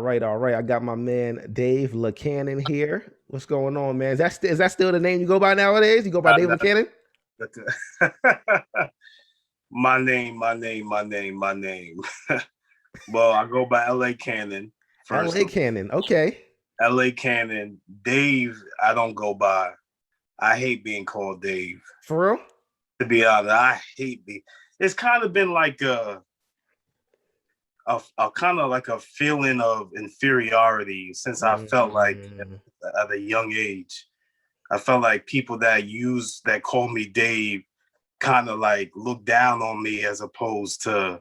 right, all right. I got my man Dave Cannon here. What's going on, man? Is that still the name you go by nowadays? You go by Dave Cannon? My name. Well, I go by L.A. Cannon first. L.A. Cannon. Okay. L.A. Cannon. Dave, I don't go by. I hate being called Dave. For real? To be honest, I hate being. It's kind of been like a kind of like a feeling of inferiority since I felt like at a young age. I felt like people that call me Dave kind of like look down on me as opposed to,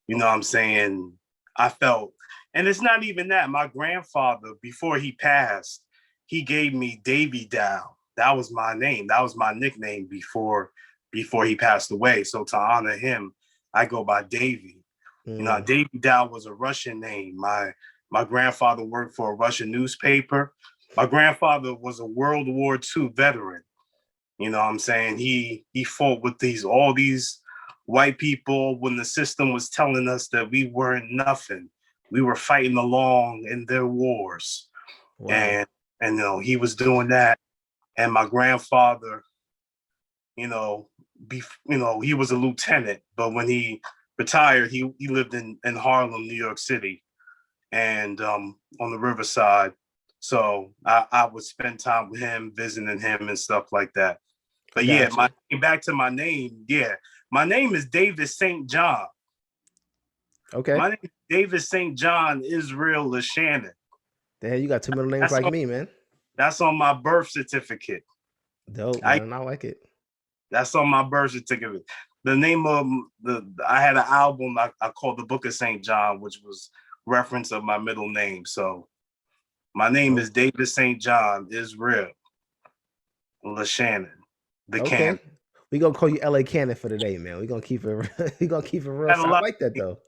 you know what I'm saying? I felt, and it's not even that. My grandfather, before he passed, he gave me Davey Dave. That was my name. That was my nickname before he passed away. So to honor him, I go by Davey. You know, Davey Dave was a Russian name. My grandfather worked for a Russian newspaper. My grandfather was a World War II veteran. You know what I'm saying? He fought with all these white people when the system was telling us that we weren't nothing. We were fighting along in their wars. Wow. And you know, he was doing that. And my grandfather, he was a lieutenant, but when he retired, he lived in Harlem, New York City, and on the Riverside. So I would spend time with him, visiting him and stuff like that. But gotcha. Back to my name. Yeah, my name is David St. John. Okay. My name is David St. John Israel LeShannon. Damn, you got two middle names like me, man. That's on my birth certificate. Dope, man. I like it. That's on my birth certificate. The name of I had an album I called The Book of St. John, which was reference of my middle name. So my name is David St. John Israel LeShannon. Okay. We're gonna call you LA Cannon for today, man. We're gonna keep it real. I like that though.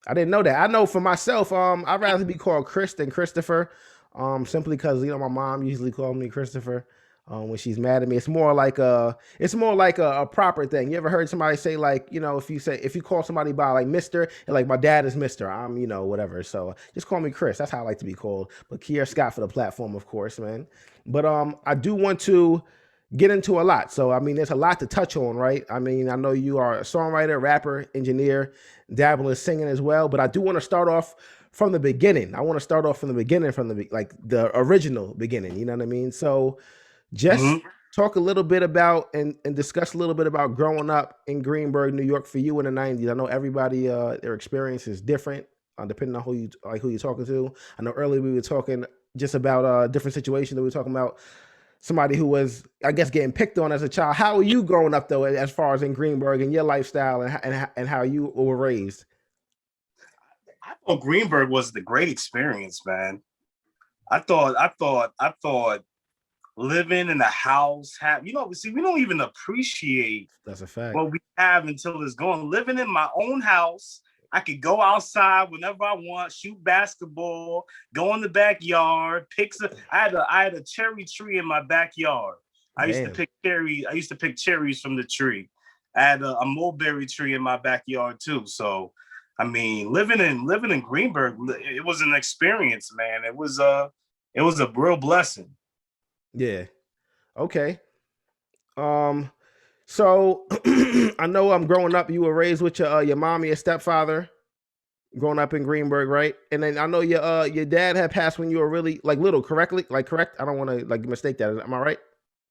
I didn't know that. I know for myself, I'd rather be called Chris than Christopher. Simply because my mom usually called me Christopher. When she's mad at me, it's more like a proper thing. You ever heard somebody say, like, if you call somebody by like Mr. and like my dad is Mr. I'm whatever. So just call me Chris. That's how I like to be called. But Keir Scott for the platform, of course, man. But I do want to get into a lot. So I mean, there's a lot to touch on, right? I mean, I know you are a songwriter, rapper, engineer, dabble in singing as well. But I do want to start off from the beginning. I want to start off from the beginning, the original beginning. You know what I mean? So just talk a little bit about and discuss a little bit about growing up in Greenburgh, New York for you in the 90s. I know everybody, their experience is different depending on who you're talking to. I know earlier we were talking just about different situations that we were talking about somebody who was, I guess, getting picked on as a child. How are you growing up though, as far as in Greenburgh and your lifestyle and how you were raised? I thought Greenburgh was the great experience, man. I thought living in a house, we don't even appreciate that's a fact what we have until it's gone. Living in my own house, I could go outside whenever I want, shoot basketball, go in the backyard, I had a cherry tree in my backyard. I used to pick cherries from the tree. I had a mulberry tree in my backyard too. So, I mean, living in Greenburgh, it was an experience, man. It was a real blessing. Yeah. Okay. So I know I'm growing up. You were raised with your mom and your stepfather, growing up in Greenburgh, right? And then I know your dad had passed when you were really like little, correct? I don't want to like mistake that. Am I right?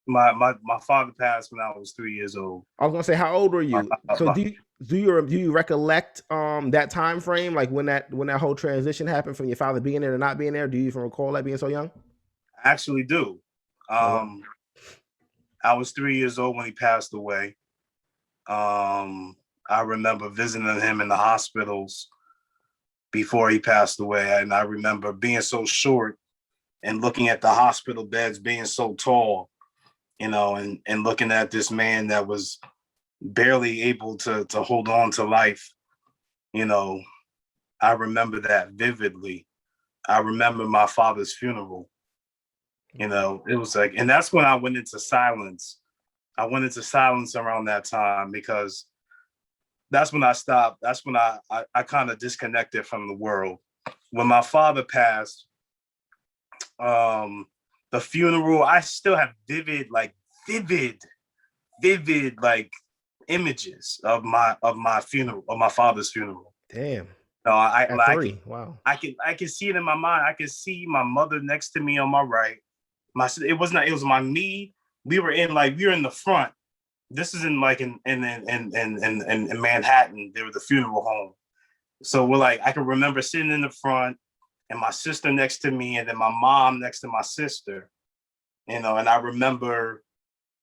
My father passed when I was 3 years old. I was gonna say, how old were you? So do you recollect that time frame, like when that whole transition happened from your father being there to not being there? Do you even recall that being so young? I actually do. I was 3 years old when he passed away. I remember visiting him in the hospitals before he passed away. And I remember being so short and looking at the hospital beds being so tall, and looking at this man that was barely able to hold on to life. I remember that vividly. I remember my father's funeral. It was like, and that's when I went into silence. I went into silence around that time because that's when I stopped. That's when I kind of disconnected from the world. when my father passed, the funeral, I still have vivid like images of my funeral, of my father's funeral. Damn. No, At 3. Wow. I can see it in my mind. I can see my mother next to me on my right. It was my me. We were in the front. This is in Manhattan. There was a funeral home. So we're like, I can remember sitting in the front and my sister next to me, and then my mom next to my sister, and I remember,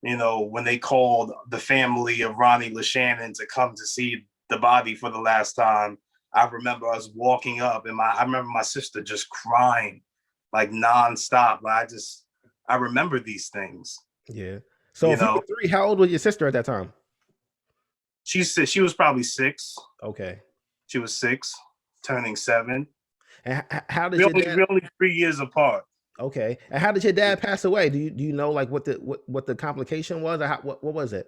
when they called the family of Ronnie LeShannon to come to see the body for the last time. I remember us walking up, and I remember my sister just crying like nonstop. I remember these things. Yeah. So if you were 3, how old was your sister at that time? She was probably 6. Okay. She was 6, turning 7. And how did your dad? We're only 3 years apart. Okay. And how did your dad pass away? Do you know like what the complication was, or what was it?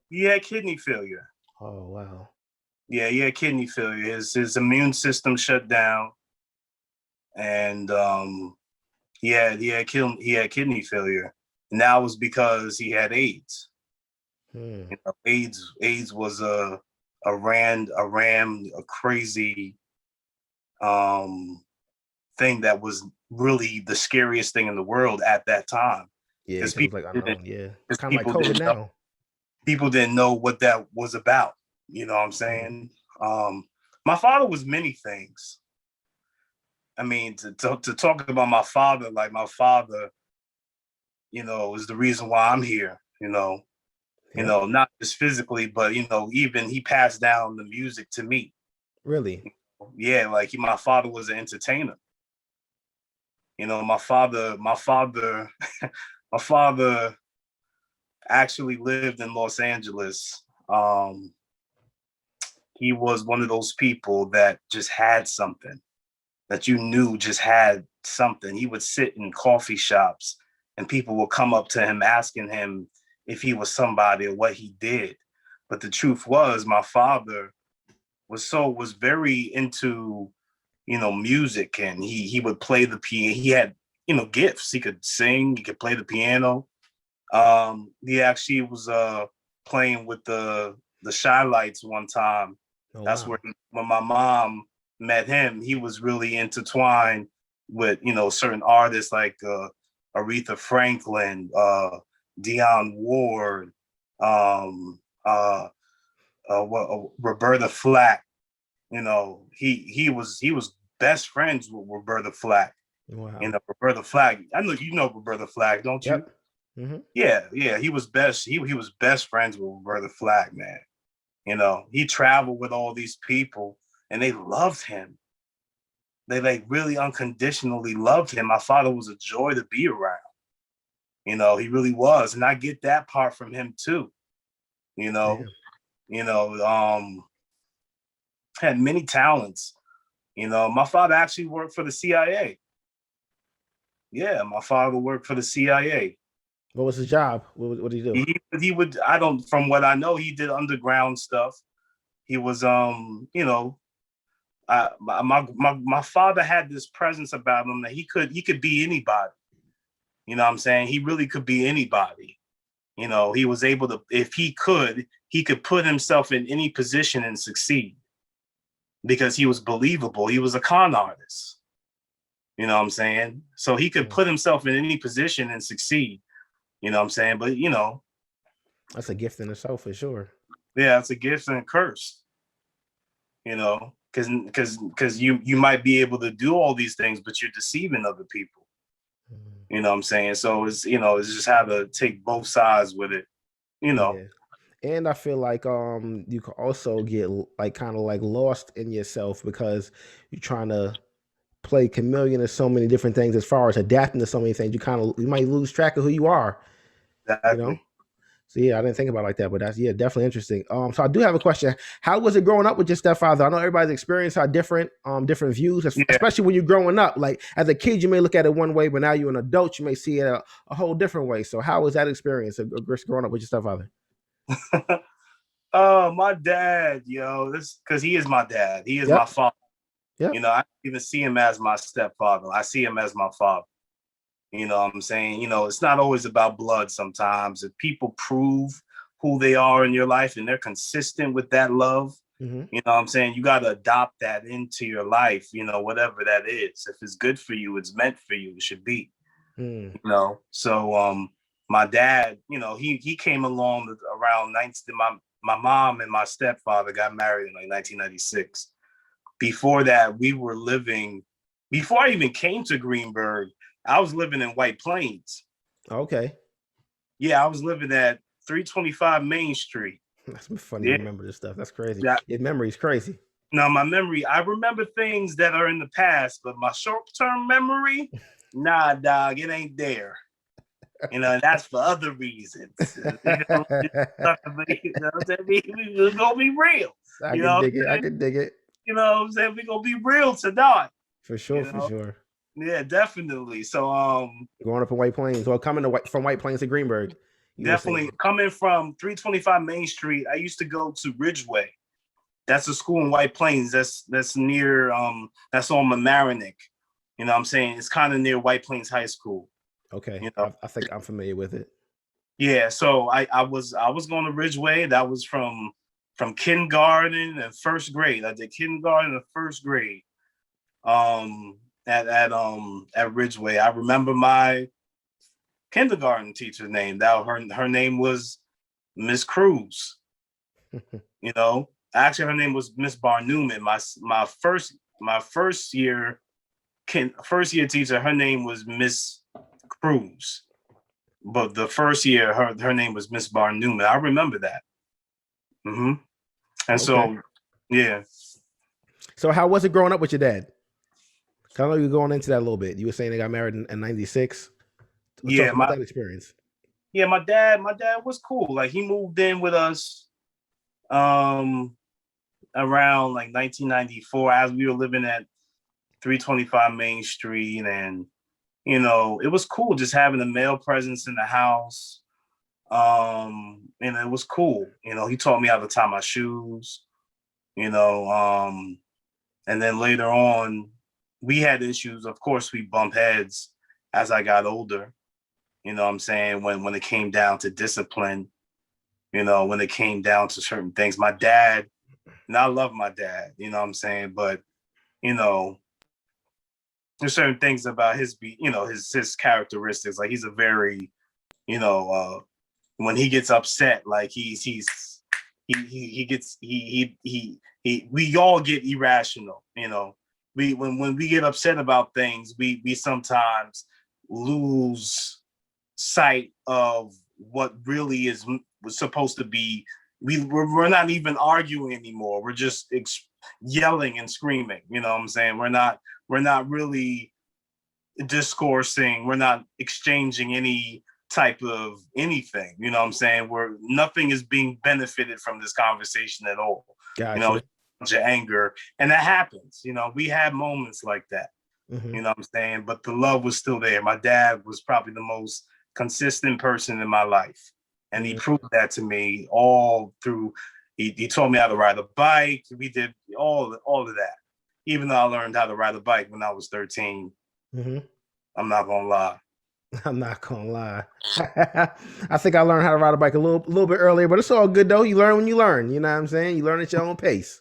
He had kidney failure. Oh wow. Yeah, he had kidney failure. His immune system shut down, and he had kidney failure. And that was because he had AIDS. AIDS was a crazy thing that was really the scariest thing in the world at that time. Yeah, because people, it's kind of like COVID now. People didn't know what that was about. You know what I'm saying? My father was many things. I mean, to talk about my father, like my father, is the reason why I'm here. Not just physically, but even he passed down the music to me. Really? Yeah, like my father was an entertainer. My father my father actually lived in Los Angeles. He was one of those people that just had something, that you knew just had something. He would sit in coffee shops and people would come up to him asking him if he was somebody or what he did. But the truth was, my father was very into, music, and he would play the piano. He had, gifts. He could sing, he could play the piano. He actually was playing with the Shy Lights one time. Oh, that's wow. When my mom met him, he was really intertwined with, certain artists like Aretha Franklin, Dionne Ward, Roberta Flack. He was best friends with Roberta Flack. Wow. Roberta Flack. I know you know Roberta Flack, don't you? Yep. Mm-hmm. Yeah. He was best. He was best friends with Roberta Flack, man. He traveled with all these people, and they loved him. They really unconditionally loved him. My father was a joy to be around. He really was, and I get that part from him too. Had many talents. My father actually worked for the CIA. Yeah, my father worked for the CIA. What was his job? What did he do? He would, from what I know, he did underground stuff. He was, my father had this presence about him that he could be anybody. You know what I'm saying? He really could be anybody. He was able to, if he could put himself in any position and succeed, because he was believable. He was a con artist. You know what I'm saying? So he could put himself in any position and succeed. You know what I'm saying? But, that's a gift in itself for sure. Yeah, it's a gift and a curse. Because you might be able to do all these things, but you're deceiving other people. You know what I'm saying? So it's just how to take both sides with it. Yeah. And I feel like you can also get kind of lost in yourself because you're trying to play chameleon in so many different things. As far as adapting to so many things, you might lose track of who you are. Exactly. So yeah, I didn't think about it like that, but that's definitely interesting. So I do have a question. How was it growing up with your stepfather? I know everybody's experience are different views, especially when you're growing up. Like as a kid, you may look at it one way, but now you're an adult, you may see it a whole different way. So how was that experience of growing up with your stepfather? My dad, this because he is my dad. He is my father. Yeah. You know, I don't even see him as my stepfather. I see him as my father. You know what I'm saying? You know, it's not always about blood sometimes. If people prove who they are in your life and they're consistent with that love, Mm-hmm. you know what I'm saying? You got to adopt that into your life, you know, whatever that is. If it's good for you, it's meant for you. It should be, Mm. you know? So, my dad, you know, he came along around 19, my mom and my stepfather got married in like 1996. Before that, we were living, before I even came to Greenburgh, I was living in White Plains. Okay. Yeah, I was living at 325 Main Street. That's funny. You Yeah. remember this stuff. That's crazy. Yeah. Your memory's crazy. Now, my memory, I remember things that are in the past, but my short-term memory, nah, dog, it ain't there. You know, and that's for other reasons. You know, we're gonna be real. I You can know, dig it. I can dig it. you know what I'm saying? We're gonna be real tonight. For You sure. For know, sure. yeah, definitely. So, Growing up in White Plains, or coming to from White Plains to Greenburgh, you were definitely saying. coming from 325 Main Street, I used to go to Ridgeway. That's a school in White Plains. That's near that's on Mamaroneck. You know what I'm saying? It's kind of near White Plains High School. Okay, You know? I think I'm familiar with it. Yeah, so I was going to Ridgeway. That was from kindergarten and first grade. I did kindergarten and first grade. At Ridgeway. I remember my kindergarten teacher's name. That her name was Miss Cruz. You know, actually her name was Miss Bar Newman. My first year teacher, her name was Miss Cruz. But the first year, her name was Miss Bar Newman. I remember that. Mm-hmm. And Okay. so, yeah. So how was it growing up with your dad? I know you were going into that a little bit. You were saying they got married in '96. Yeah, Talk about that experience. my dad was cool. Like he moved in with us um around like 1994 as we were living at 325 Main Street, and you know, it was cool just having a male presence in the house. And it was cool. You know, he taught me how to tie my shoes, you know, and then later on we had issues. Of course, we bump heads as I got older. You know what I'm saying? When it came down to discipline, you know, when it came down to certain things. My dad, and I love my dad, you know what I'm saying? But, you know, there's certain things about his characteristics. Like he's a very, you know, when he gets upset, like he gets we all get irrational, you know. When we get upset about things, we sometimes lose sight of what really was supposed to be. We're not even arguing anymore. We're just yelling and screaming. You know what I'm saying? We're not really discoursing. We're not exchanging any type of anything. You know what I'm saying? Where nothing is being benefited from this conversation at all. You know, Gotcha. bunch of anger, and that happens. You know, we had moments like that. Mm-hmm. You know what I'm saying? But the love was still there. My dad was probably the most consistent person in my life. And he Mm-hmm. proved that to me all through. He taught me how to ride a bike. We did all of that. Even though I learned how to ride a bike when I was 13, Mm-hmm. I'm not gonna lie. I'm not gonna lie. I think I learned how to ride a bike a little bit earlier, but it's all good though. You learn when you learn. You know what I'm saying? You learn at your own pace.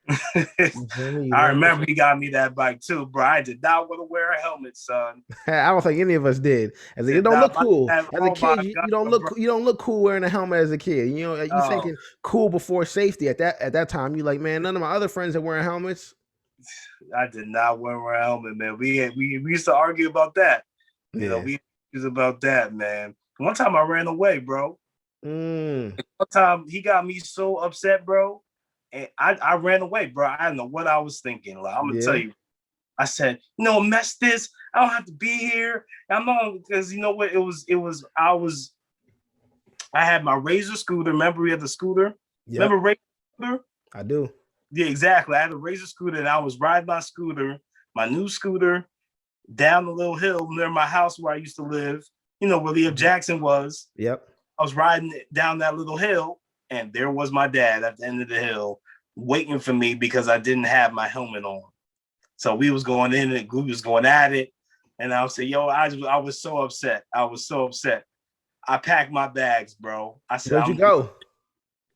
You feel me? You I learn. remember he got me that bike too, bro. I did not want to wear a helmet, son. I don't think any of us did. As it Did don't look not. cool as a Oh my kid. god, bro. You don't look cool wearing a helmet as a kid. You know, you Oh, thinking cool before safety at that time. You like, man, none of my other friends are wearing helmets. I did not wear a helmet, man. We used to argue about that. You know, Yeah. we used about that, man. One time I ran away, bro. Mm. One time he got me so upset, bro. And I ran away, bro. I don't know what I was thinking. Like, I'm gonna tell Yeah. you. I said, no, mess this. I don't have to be here. I'm not, because you know what? I had my Razor scooter. Remember we had the scooter? Yep. Remember Razor scooter? I do. Yeah, exactly. I had a Razor scooter and I was riding my scooter, my new scooter, down the little hill near my house where I used to live, you know, where Leo Jackson was. Yep. I was riding down that little hill, and there was my dad at the end of the hill waiting for me because I didn't have my helmet on. So we was going in and we was going at it. And I was saying, yo, I was so upset. I was so upset. I packed my bags, bro. I said, Where'd you go?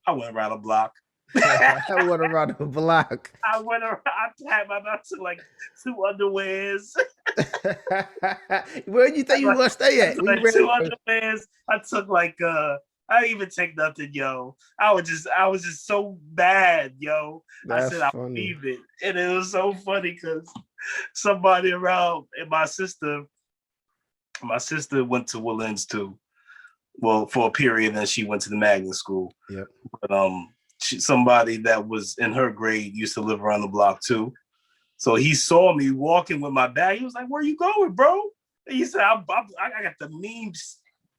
I went around the block. I went around the block. I went around, I packed my bags to like 2 underwears. Where do you think you were gonna stay at? Like 2 underwears. I took like I didn't even take nothing, yo. I was just so bad, yo. That's I said I'll leave it. And it was so funny because somebody around and my sister went to Woodlands too. Well, for a period, then she went to the magnet school. Yep. But somebody that was in her grade used to live around the block too. So he saw me walking with my bag. He was like, "Where you going, bro?" And he said, I got the mean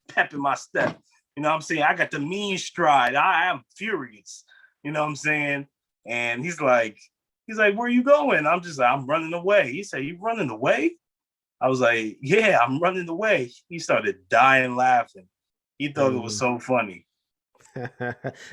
pep in my step. You know what I'm saying? I got the mean stride. I am furious. You know what I'm saying? And he's like, "Where you going?" I'm just like, "I'm running away." He said, "You running away?" I was like, "Yeah, I'm running away." He started dying laughing. He thought it was so funny.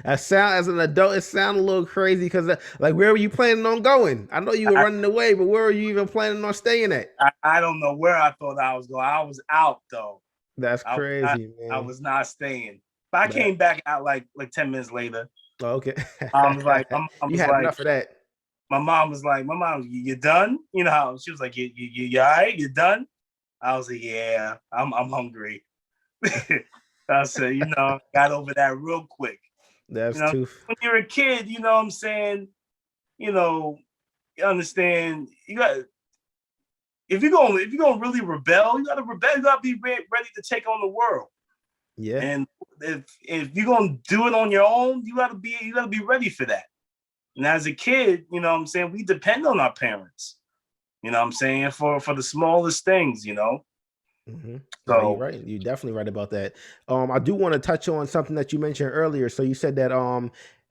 I sound as an adult, it sounded a little crazy because like where were you planning on going? I know you were running away, but where were you even planning on staying at? I don't know where I thought I was going. I was out though. That's crazy, man. I was not staying. But I came back out like 10 minutes later. Okay. I was like, you had enough of that. My mom was like, you done? You know how she was like, you all right? You done? I was like, yeah, I'm hungry. I said, got over that real quick. That's too. When you're a kid, you know what I'm saying? You understand. You got if you're gonna really rebel, you gotta rebel. You gotta be ready to take on the world. Yeah. And if you're gonna do it on your own, you gotta be ready for that. And as a kid, you know what I'm saying, we depend on our parents. You know what I'm saying, for the smallest things, Mm-hmm. So no, you're right. You're definitely right about that. I do want to touch on something that you mentioned earlier. So you said that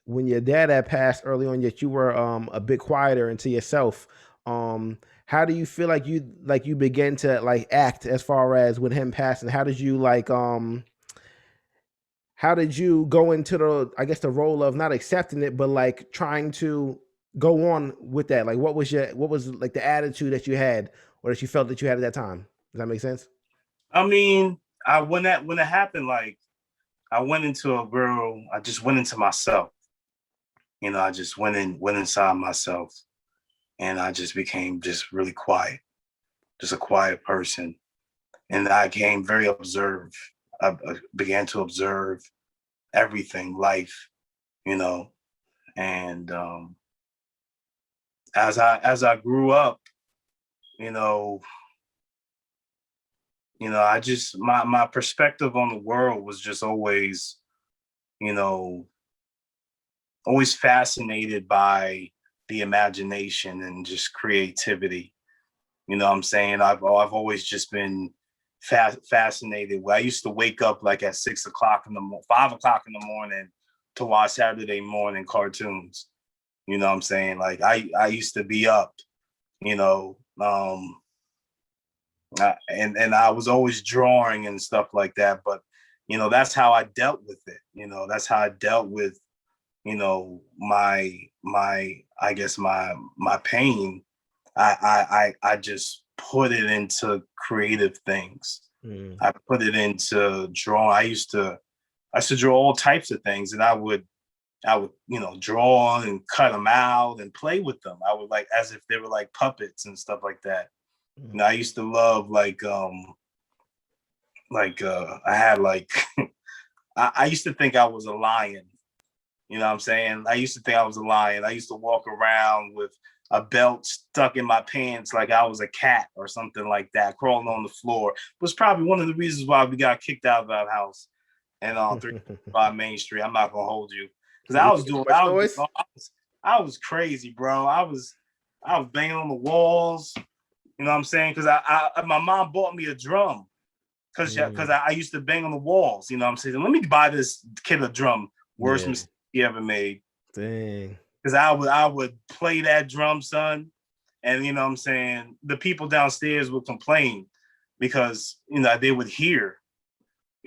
when your dad had passed early on, yet you were a bit quieter into yourself. How do you feel like you began to like act as far as with him passing? How did you how did you go into the role of not accepting it, but like trying to go on with that? Like what was like the attitude that you had or that you felt that you had at that time? Does that make sense? I mean, when it happened, like I went into I just went into myself. I just went inside myself, and I just became just really quiet, just a quiet person. And I became very observed. I began to observe everything, life, and as I grew up, you know, I just my perspective on the world was just always, you know, always fascinated by the imagination and just creativity. You know what I'm saying? I've always just been fascinated. I used to wake up like at 5 o'clock in the morning to watch Saturday morning cartoons. You know what I'm saying? Like I used to be up, you know, and I was always drawing and stuff like that. But that's how I dealt with it. That's how I dealt with my I guess my pain. I just put it into creative things. I put it into drawing. I used to draw all types of things, and I would draw and cut them out and play with them. I would like as if they were like puppets and stuff like that. I used to love I had like I used to think I was a lion. You know what I'm saying? I used to think I was a lion. I used to walk around with a belt stuck in my pants like I was a cat or something like that, crawling on the floor. It was probably one of the reasons why we got kicked out of our house and on 3 Main Street. I'm not gonna hold you. Because I was crazy, bro. I was banging on the walls. You know what I'm saying? Because my mom bought me a drum because I used to bang on the walls. You know what I'm saying? Let me buy this kid a drum. Worst mistake he ever made. Dang. Because I would play that drum, son, and you know what I'm saying, the people downstairs would complain because they would hear.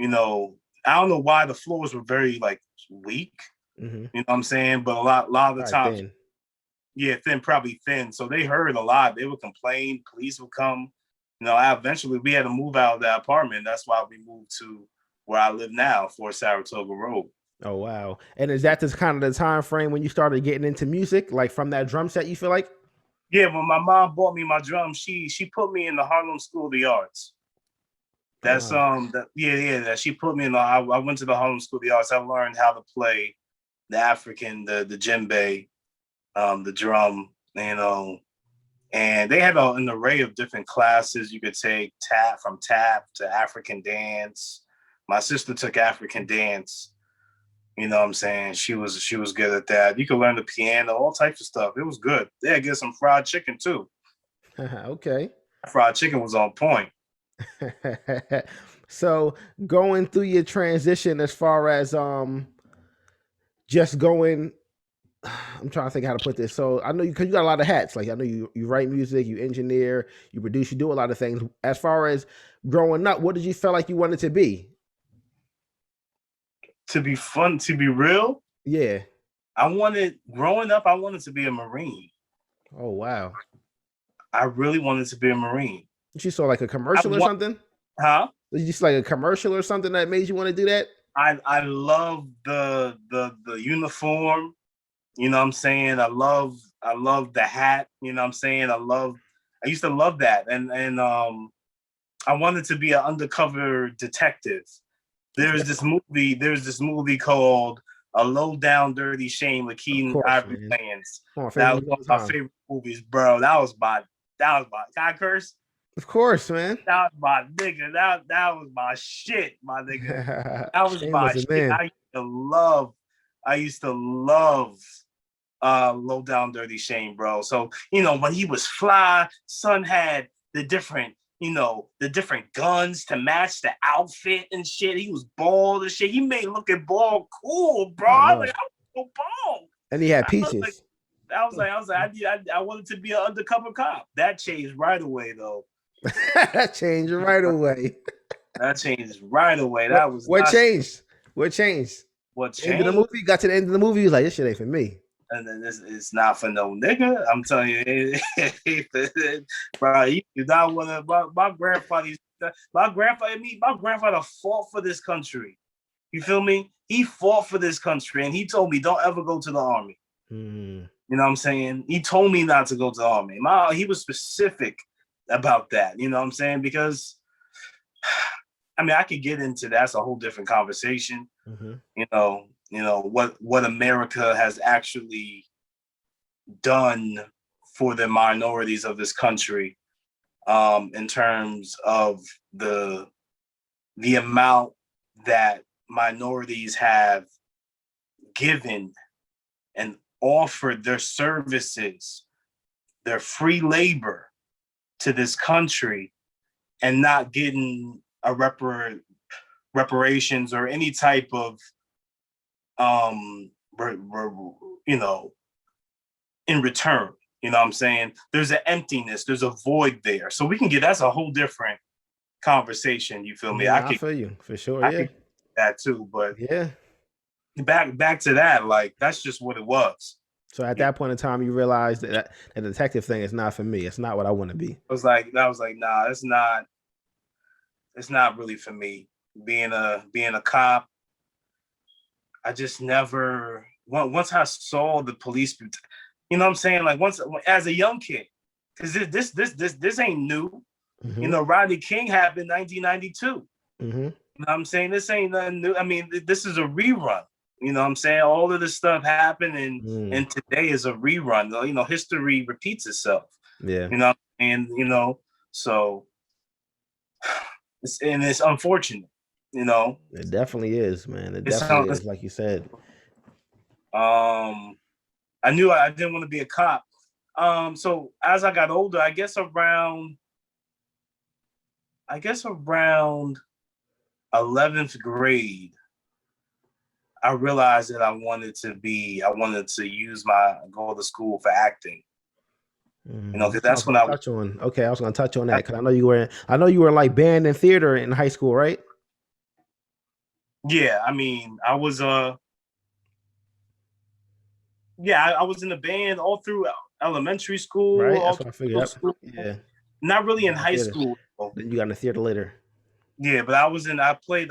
I don't know why the floors were very like weak. You know what I'm saying? But a lot of the times Yeah, thin, probably thin. So they heard a lot. They would complain. Police would come. Eventually we had to move out of that apartment. That's why we moved to where I live now, for Saratoga Road. Oh wow! And is that this kind of the time frame when you started getting into music, like from that drum set? You feel like? Yeah, when my mom bought me my drum, she put me in the Harlem School of the Arts. Oh That's wow! that she put me in the. I went to the Harlem School of the Arts. I learned how to play the African, the djembe, the drum, and they had an array of different classes you could take, tap to African dance. My sister took African dance. You know what I'm saying? She was good at that. You could learn the piano, all types of stuff. It was good. Yeah, get some fried chicken too. Okay. Fried chicken was on point. So going through your transition as far as just going, I'm trying to think how to put this. So I know you, because you got a lot of hats. Like I know you write music, you engineer, you produce, you do a lot of things. As far as growing up, what did you feel like you wanted to be? To be fun, to be real. Yeah. Growing up, I wanted to be a Marine. Oh wow. I really wanted to be a Marine. You saw like a commercial or something? Huh? Did you see like a commercial or something that made you want to do that? I love the uniform. You know what I'm saying? I love the hat. You know what I'm saying? I used to love that. And I wanted to be an undercover detective. There's this movie called A Low Down Dirty Shame with Keaton Ivory Plans. That was one of my favorite movies, bro. That was my can I curse? Of course, man. That was my nigga. That was my shit, my nigga. That was my shit. I used to love Low Down Dirty Shame, bro. So, when he was fly, son had the different guns to match the outfit and shit. He was bald and shit. He made looking bald cool, bro. I was so bald. And he had peaches. I wanted to be an undercover cop. That changed right away, though. That changed right away. That changed right away. What changed? What changed? What changed? End of the movie. Got to the end of the movie. He was like, "This shit ain't for me." And then it's not for no nigga. I'm telling you, bro. You do not want to. My grandfather fought for this country. You feel me? He fought for this country, and he told me, "Don't ever go to the army." Mm. You know what I'm saying? He told me not to go to the army. He was specific about that. You know what I'm saying? Because, I could get into that. That's a whole different conversation. Mm-hmm. What America has actually done for the minorities of this country, in terms of the amount that minorities have given and offered their services, their free labor to this country, and not getting a reparations or any type of in return. You know what I'm saying? There's an emptiness, there's a void there. So that's a whole different conversation. You feel me? Yeah, I feel you for sure. Yeah, that too. But yeah, back to that. Like that's just what it was. So at that point in time, you realized that the detective thing is not for me. It's not what I want to be. I was like, nah, it's not. It's not really for me. Being a cop, I just never. Once I saw the police, you know what I'm saying? Like once as a young kid, because this ain't new. Mm-hmm. Rodney King happened in 1992. Mm-hmm. You know what I'm saying? This ain't nothing new. I mean, this is a rerun. You know what I'm saying? All of this stuff happened and today is a rerun. History repeats itself. Yeah. And so it's unfortunate, It definitely is, man. It definitely is, like you said. I knew I didn't want to be a cop. So as I got older, I guess around 11th grade, I realized that I wanted to go to school for acting. Because that's when I touch on. Okay, I was going to touch on that because I know you were in like band and theater in high school, right? Yeah, I mean, I was Yeah, I was in the band all through elementary school, Right? all That's what I through middle figured. school. Yeah. Not really You in got in high theater. school, though. Then you got in the theater later. Yeah, but I played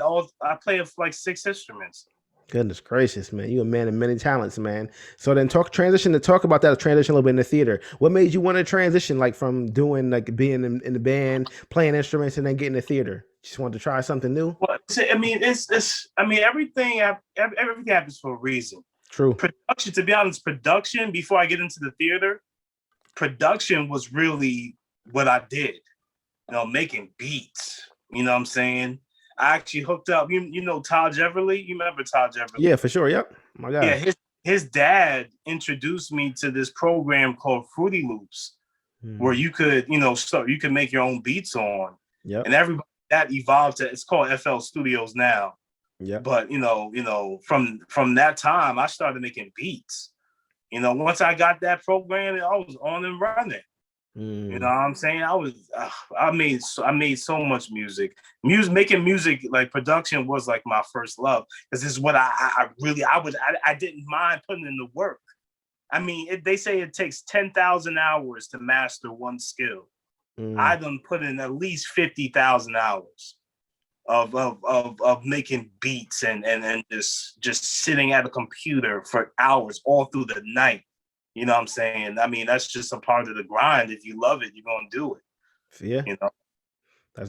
like 6 instruments. Goodness gracious, man. You a man of many talents, man. So then talk about that transition a little bit in the theater. What made you want to transition like from doing like being in the band, playing instruments and then getting to theater? Just wanted to try something new? Well, I mean, I mean, everything happens for a reason. True. Production, to be honest, production, before I get into the theater, production was really what I did. Making beats. You know what I'm saying? I actually hooked up. You know Todd Everly? You remember Todd Everly? Yeah, for sure. Yep. My Yeah, guy. his dad introduced me to this program called Fruity Loops, where you could, you can make your own beats on. Yep. And everybody that evolved to, it's called FL Studios now. Yep. But from that time, I started making beats. Once I got that program, I was on and running. You know what I'm saying? I made so much music. Making music, like production, was like my first love, because this is what I didn't mind putting in the work. I mean, they say it takes 10,000 hours to master one skill. I done put in at least 50,000 hours of making beats and just sitting at a computer for hours all through the night. You know what I'm saying? I mean, that's just a part of the grind. If you love it, you're gonna do it. Yeah. You know.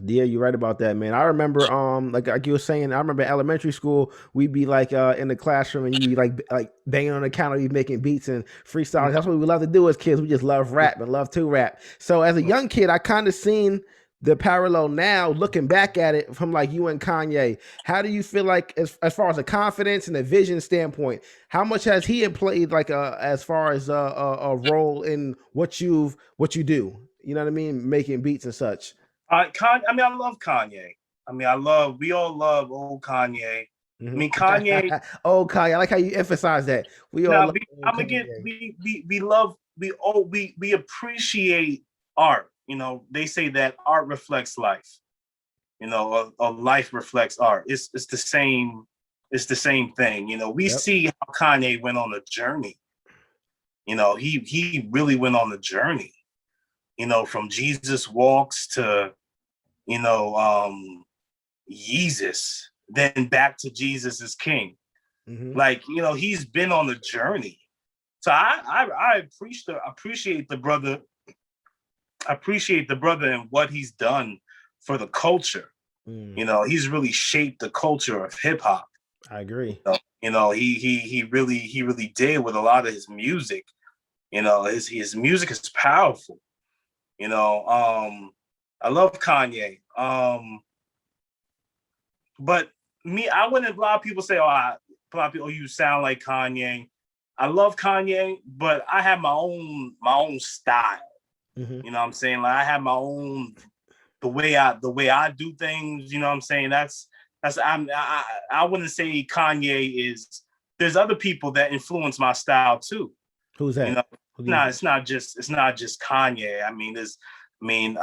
You're right about that, man. I remember like you were saying, I remember elementary school, we'd be like in the classroom and you'd be like banging on the counter, you'd making beats and freestyling. That's what we love to do as kids. We just love rap and love to rap. So as a young kid, I kind of seen the parallel now, looking back at it from like you and Kanye. How do you feel like as far as the confidence and the vision standpoint, how much has he played like as far as a role in what you do? You know what I mean? Making beats and such. I mean, I love Kanye. I mean, we all love old Kanye. I mean, Kanye. Oh, Kanye, I like how you emphasize that. We all Now, love I'm gonna get we love we appreciate art. They say that art reflects life. A life reflects art. It's the same. It's the same thing. We see how Kanye went on a journey. He really went on the journey. From Jesus Walks to Yeezus, then back to Jesus is King. Like, he's been on the journey. So I appreciate the brother. I appreciate the brother and what he's done for the culture. He's really shaped the culture of hip hop. I agree. He really did with a lot of his music. His music is powerful. I love Kanye. But me, I wouldn't. A lot of people say, you sound like Kanye." I love Kanye, but I have my own style. You know what I'm saying? Like, I have my own the way I do things. You know what I'm saying? I wouldn't say Kanye is. There's other people that influence my style too. Who's that? It's not just Kanye. I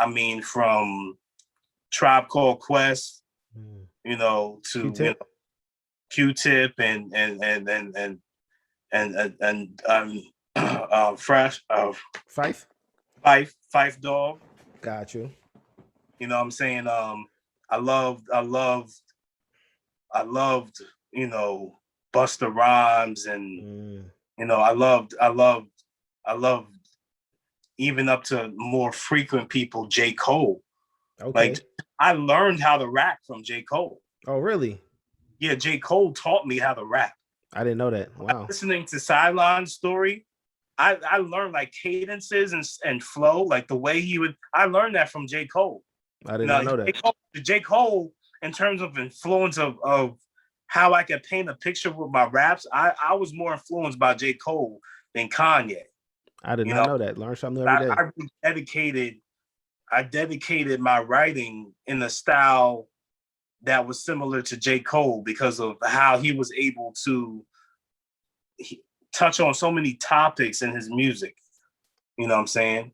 mean from Tribe Called Quest, to Q-Tip and Fresh Fife Dog. Got you. You know what I'm saying? I loved Busta Rhymes, and I loved even up to more frequent people, J. Cole. Okay. Like, I learned how to rap from J. Cole. Oh, really? Yeah, J. Cole taught me how to rap. I didn't know that. Wow. Listening to Sideline Story, I learned like cadences and flow, like the way I learned that from J. Cole. I did not know that. J. Cole, in terms of influence of how I could paint a picture with my raps, I was more influenced by J. Cole than Kanye. I did not know that. Learn something every day. I dedicated my writing in a style that was similar to J. Cole because of how he was able to touch on so many topics in his music. You know what I'm saying?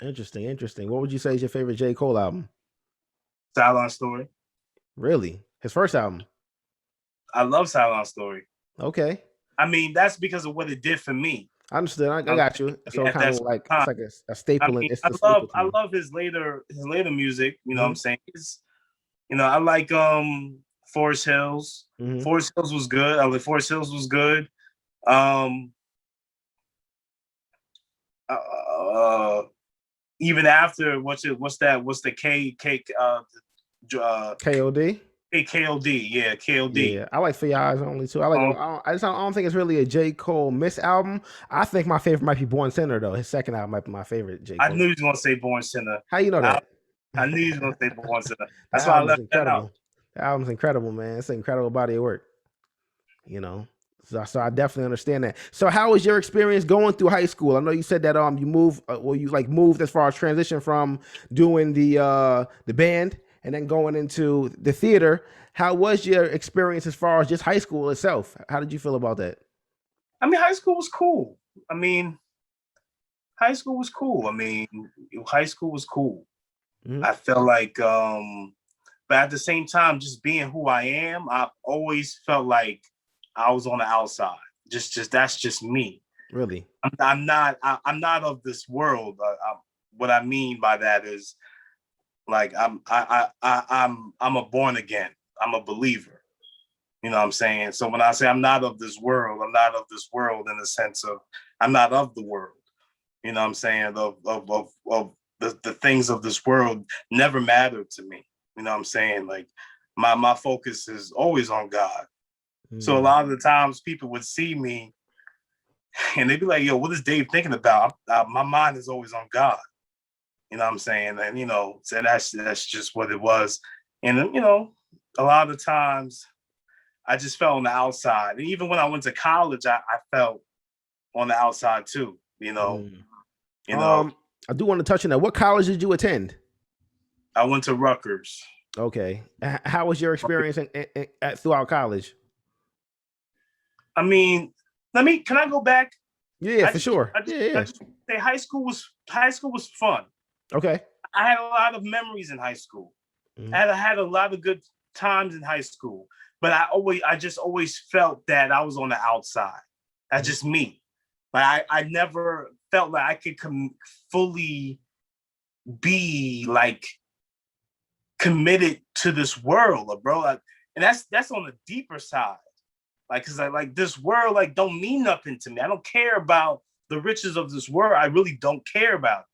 Interesting. What would you say is your favorite J. Cole album? Sideline Story. Really? His first album? I love Sideline Story. Okay. I mean, that's because of what it did for me. I understood. I got you. So At kind that of like time. it's like a staple. I mean, It's a staple to I you. love his later music. You know what I'm Mm-hmm. saying? I like Forest Hills. Mm-hmm. Forest Hills was good. I like Forest Hills was good. Um, uh, Even after what's the KOD. KOD, yeah, KOD. Yeah, I like For Your Eyes Only too. I like. I don't think it's really a J. Cole miss album. I think my favorite might be Born Sinner though. His second album might be my favorite J. I Cole. knew he was gonna say Born Sinner. How you know that? I knew he was gonna say Born Sinner. That That's why I album is left that out. incredible. That album's incredible, man. It's an incredible body of work. You know. So I definitely understand that. So how was your experience going through high school? I know you said that you moved you like moved as far as transition from doing the band and then going into the theater. How was your experience as far as just high school itself? How did you feel about that? I mean, high school was cool. I mean, high school was cool. I mean, high school was cool. Mm-hmm. I felt like but at the same time, just being who I am, I always felt like I was on the outside. Just that's just me. Really, I'm not of this world. What I mean by that is like I'm a born again. I'm a believer. You know what I'm saying? So when I say I'm not of this world, I'm not of this world in the sense of I'm not of the world. You know what I'm saying? Of the things of this world never mattered to me. You know what I'm saying? Like my focus is always on God. So a lot of the times people would see me and they'd be like, yo, what is Dave thinking about? My mind is always on God. You know what I'm saying? And, so that's just what it was. And, a lot of the times I just felt on the outside. And even when I went to college, I felt on the outside too, I do want to touch on that. What college did you attend? I went to Rutgers. Okay. How was your experience throughout college? I mean, can I go back? Yeah, for sure. I just say high school was fun. Okay. I had a lot of memories in high school. Mm-hmm. I had a lot of good times in high school, but I just always felt that I was on the outside. That's just me. Like I never felt like I could fully be like committed to this world, bro. Like, and that's on the deeper side. Like, cause I like this world, like, don't mean nothing to me. I don't care about the riches of this world. I really don't care about it.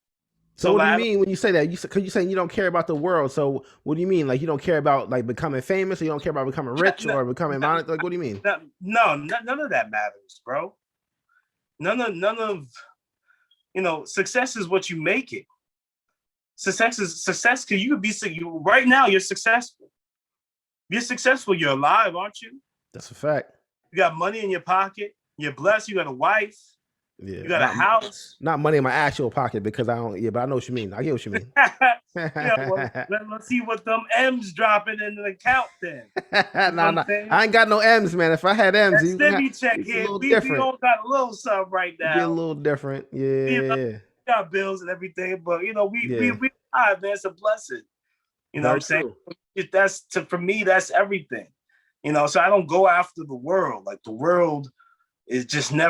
So what do you mean when you say that? Because you're saying you don't care about the world. So what do you mean? Like you don't care about like becoming famous, or you don't care about becoming rich or becoming money? Like what do you mean? No, none of that matters, bro. None of success is what you make it. Success because you could be right now. You're successful. You're successful. You're alive, aren't you? That's a fact. You got money in your pocket. You're blessed. You got a wife. Yeah, you got a house. Not money in my actual pocket because I don't. Yeah, but I know what you mean. I get what you mean. Let's see what them M's dropping in the account then. Nah. I ain't got no M's, man. If I had M's, let me check here. We all got a little something right now. Be a little different. Yeah. We got bills and everything, but we man, it's a blessing. You know what I'm saying? For me, that's everything. So I don't go after the world. Like the world is just my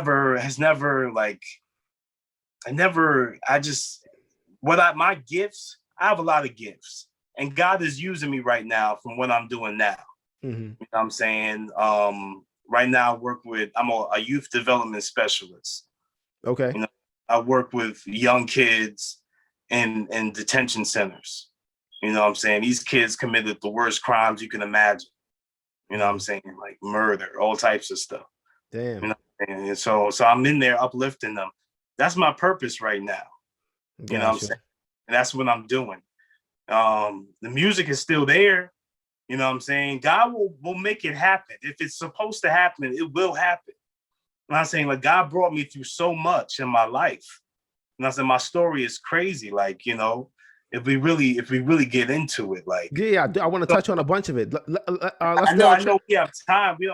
gifts, I have a lot of gifts and God is using me right now from what I'm doing now. Mm-hmm. You know what I'm saying? Right now I'm a youth development specialist. Okay. I work with young kids in detention centers. You know what I'm saying? These kids committed the worst crimes you can imagine. You know what I'm saying? Like murder, all types of stuff. Damn. You know what I'm saying? And so I'm in there uplifting them. That's my purpose right now. Gotcha. You know what I'm saying? And that's what I'm doing. The music is still there. You know what I'm saying? God will make it happen. If it's supposed to happen, it will happen. And I'm saying, like, God brought me through so much in my life. And I said, my story is crazy. Like, if we really get into it, like, yeah, I want to touch on a bunch of it. I know we have time. We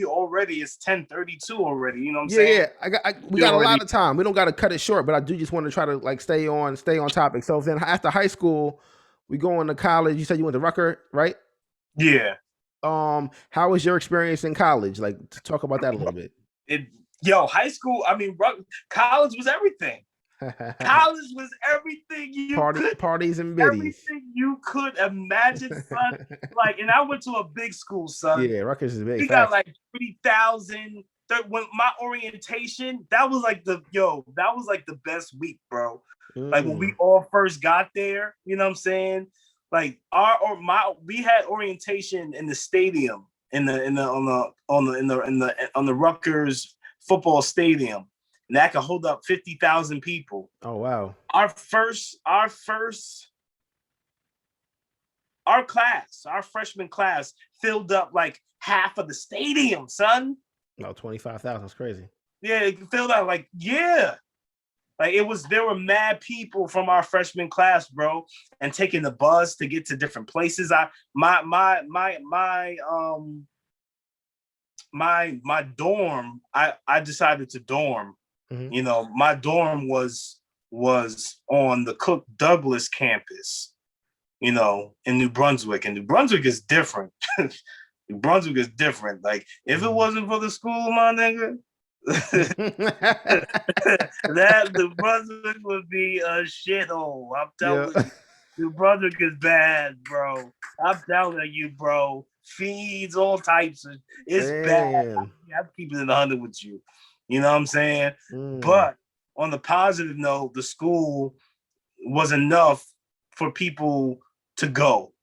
already, it's 10:32 already. You know what I'm saying? Yeah. We got a lot of time. We don't got to cut it short, but I do just want to try to like stay on topic. So then after high school, we go into college. You said you went to Rutgers, right? Yeah. How was your experience in college? Like, talk about that a little bit. High school. I mean, college was everything. College was everything parties and biddies. Everything you could imagine, son. Like, and I went to a big school, son. Yeah, Rutgers is big. We got like 3,000. When my orientation, that was like the best week, bro. Like when we all first got there, you know what I'm saying? Like we had orientation in the stadium on the Rutgers football stadium, and that could hold up 50,000 people. Oh wow! Our freshman class filled up like half of the stadium, son. No, 25,000. That's crazy. Yeah, it filled out like there were mad people from our freshman class, bro, and taking the bus to get to different places. My dorm, I decided to dorm. Mm-hmm. You know, my dorm was on the Cook Douglas campus, you know, in New Brunswick. And New Brunswick is different. New Brunswick is different. Like, if it wasn't for the school, my nigga, that New Brunswick would be a shithole. I'm telling you. New Brunswick is bad, bro. I'm telling you, bro. Feeds, all types of, it's bad. I'm keeping it 100 with you. You know what I'm saying? But on the positive note, the school was enough for people to go,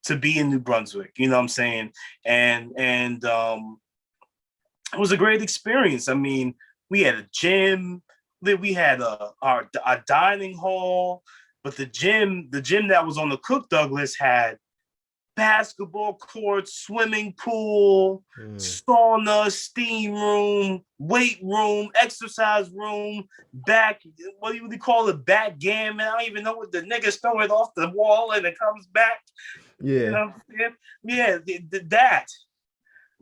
to be in New Brunswick. You know what I'm saying? And it was a great experience. I mean, we had a gym, we had our dining hall, but the gym that was on the Cook Douglas had basketball court, swimming pool, sauna, steam room, weight room, exercise room, what do you call it? Backgammon. I don't even know what the niggas throw it off the wall and it comes back. Yeah. You know what I'm saying? Yeah, that.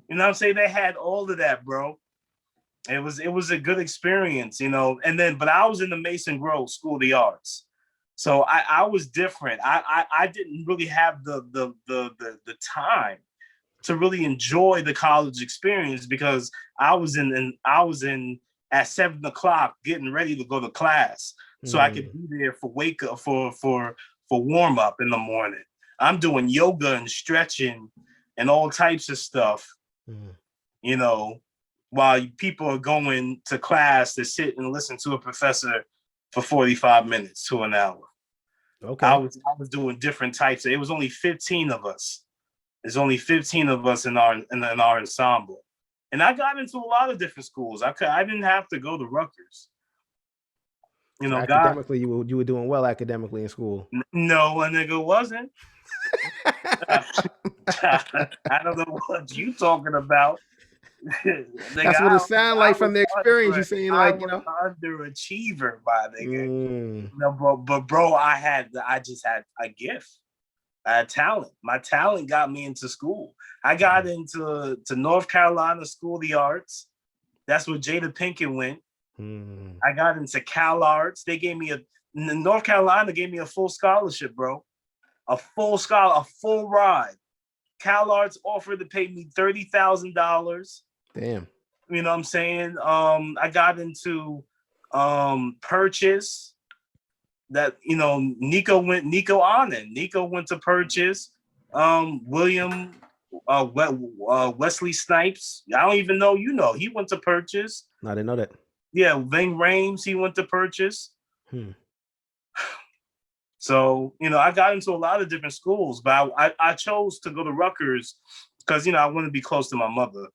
You know what I'm saying? They had all of that, bro. It was a good experience, you know. But I was in the Mason Grove School of the Arts. So I was different. I didn't really have the time to really enjoy the college experience because I was in at 7 o'clock getting ready to go to class, so I could be there for wake up for warm up in the morning. I'm doing yoga and stretching and all types of stuff, you know, while people are going to class to sit and listen to a professor for 45 minutes to an hour. Okay. I was doing different types. It was only 15 of us. There's only 15 of us in our ensemble. And I got into a lot of different schools. I didn't have to go to Rutgers. You know, academically, you were doing well academically in school. No, a nigga wasn't. I don't know what you talking about. Nigga, that's what it sounds like from the experience. You're saying, like, you know, underachiever, my nigga. No, but bro, I just had a gift. I had talent. My talent got me into school. I got into North Carolina School of the Arts. That's where Jada Pinkett went. I got into Cal Arts. They gave me North Carolina gave me a full scholarship, bro. A full ride. Cal Arts offered to pay me $30,000. Damn. You know what I'm saying? I got into Purchase. That, you know, Nico went to Purchase. William Wesley Snipes. I don't even know, you know, he went to Purchase. I didn't know that. Yeah, Ving Rhames, he went to Purchase. So, you know, I got into a lot of different schools, but I chose to go to Rutgers because, you know, I want to be close to my mother.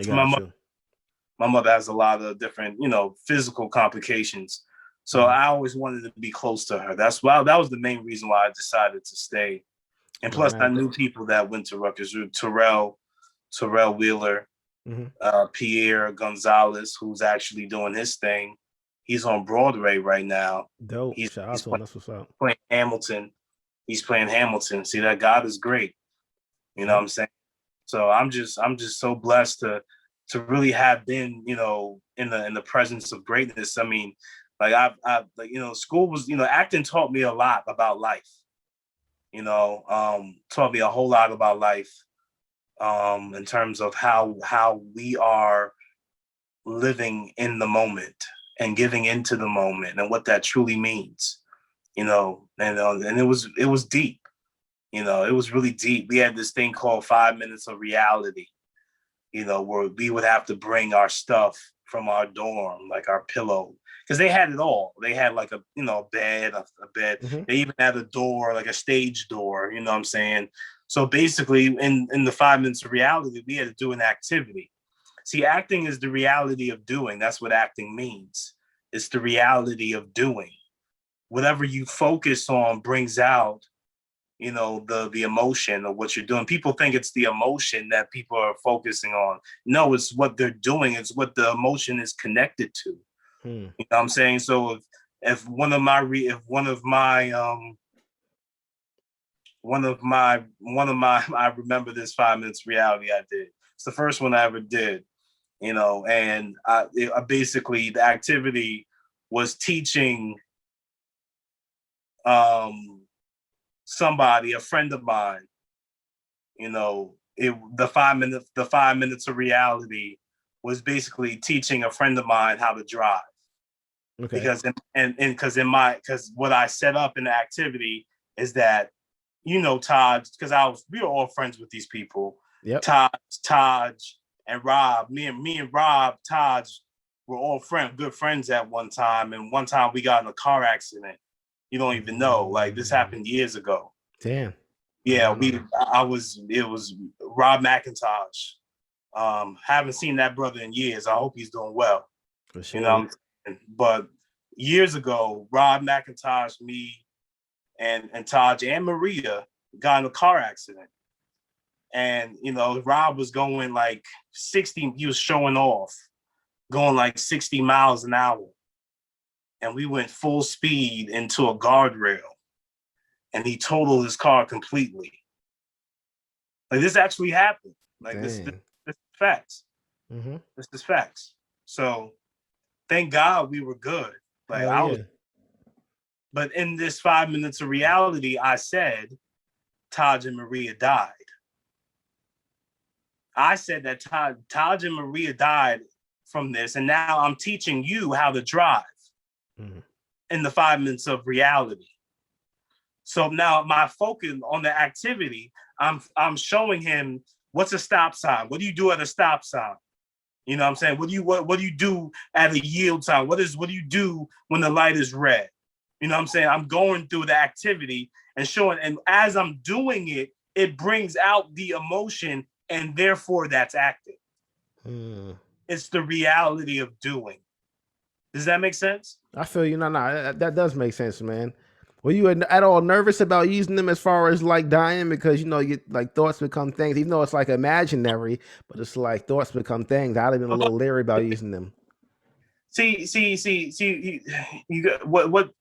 My mother has a lot of different, you know, physical complications. So I always wanted to be close to her. That was the main reason why I decided to stay. And plus, I knew people that went to Rutgers. Terrell Wheeler, Pierre Gonzalez, who's actually doing his thing. He's on Broadway right now. Dope. He's playing Hamilton. He's playing Hamilton. See, that God is great. You know what I'm saying? So I'm just so blessed to really have been, you know, in the presence of greatness. I mean, like I've you know, school was, you know, acting taught me a lot about life. You know, taught me a whole lot about life, in terms of how we are living in the moment and giving into the moment and what that truly means, and it was deep, it was really deep. We had this thing called 5 minutes of reality, where we would have to bring our stuff from our dorm, like our pillow, because they had it all. They had like a bed, a bed. Mm-hmm. They even had a door, like a stage door. You know what I'm saying? So basically, in the 5 minutes of reality, we had to do an activity. See, acting is the reality of doing. That's what acting means. It's the reality of doing. Whatever you focus on brings out, the emotion of what you're doing. People think it's the emotion that people are focusing on. No, it's what they're doing. It's what the emotion is connected to. You know what I'm saying? So if one of my I remember this 5 minutes reality I did. It's the first one I ever did, and basically the activity was teaching somebody, a friend of mine, the 5 minutes of reality was basically teaching a friend of mine how to drive. Okay. Because what I set up in the activity is that, Todd, because we were all friends with these people. Yep. Todd and Rob, me and Rob, Todd were all good friends at one time. And one time we got in a car accident. You don't even know, like this happened years ago. Damn. Yeah, it was Rob McIntosh. Haven't seen that brother in years. I hope he's doing well. For sure. But years ago, Rob McIntosh, me, and Taj and Maria got in a car accident. And, Rob was going like 60, he was showing off, going like 60 miles an hour. And we went full speed into a guardrail. And he totaled his car completely. Like, this actually happened. Like, this is facts. Mm-hmm. This is facts. So, thank God we were good. Like, but in this 5 minutes of reality, I said, Taj and Maria died. I said that Taj and Maria died from this, and now I'm teaching you how to drive in the 5 minutes of reality. So now my focus on the activity, I'm showing him what's a stop sign. What do you do at a stop sign? You know what I'm saying? What do you do at a yield sign? What do you do when the light is red? You know what I'm saying? I'm going through the activity and showing, and as I'm doing it, it brings out the emotion, and therefore that's acting. It's the reality of doing. Does that make sense? I feel you. No, that does make sense, man. Were you at all nervous about using them as far as like dying? Because, you like thoughts become things, even though it's like imaginary, but it's like thoughts become things. I'd have been a little leery about using them. See, you got what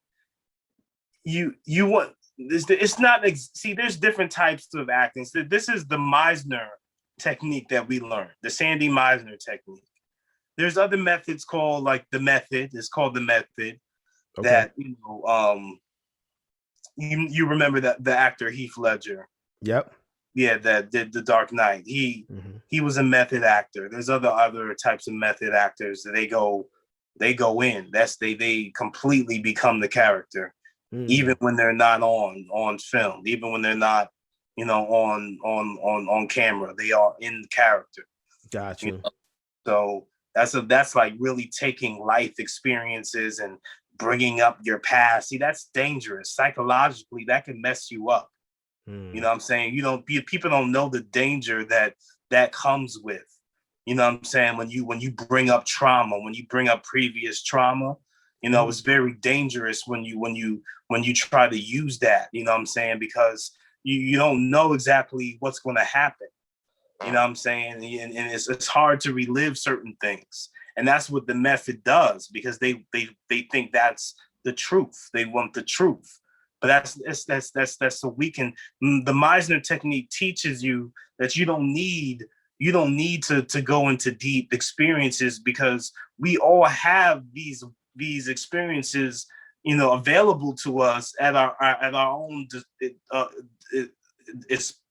you want. It's not, see, there's different types of acting. So this is the Meisner technique that we learned, the Sandy Meisner technique. There's other methods called like the method. It's called the method. Okay. That, you remember that the actor Heath Ledger. Yep. Yeah, that did The Dark Knight. He was a method actor. There's other types of method actors that they go in. They completely become the character, even when they're not on film, even when they're not, on camera. They are in character. Gotcha. So that's like really taking life experiences and bringing up your past. See, that's dangerous. Psychologically, that can mess you up. You know what I'm saying? People don't know the danger that comes with, you know what I'm saying? When you bring up trauma, when you bring up previous trauma, it's very dangerous when you try to use that, you know what I'm saying? Because you don't know exactly what's going to happen. You know what I'm saying? And it's hard to relive certain things. And that's what the method does, because they think that's the truth. They want the truth. But that's so we can. The Meisner technique teaches you that you don't need to go into deep experiences, because we all have these experiences, available to us at our own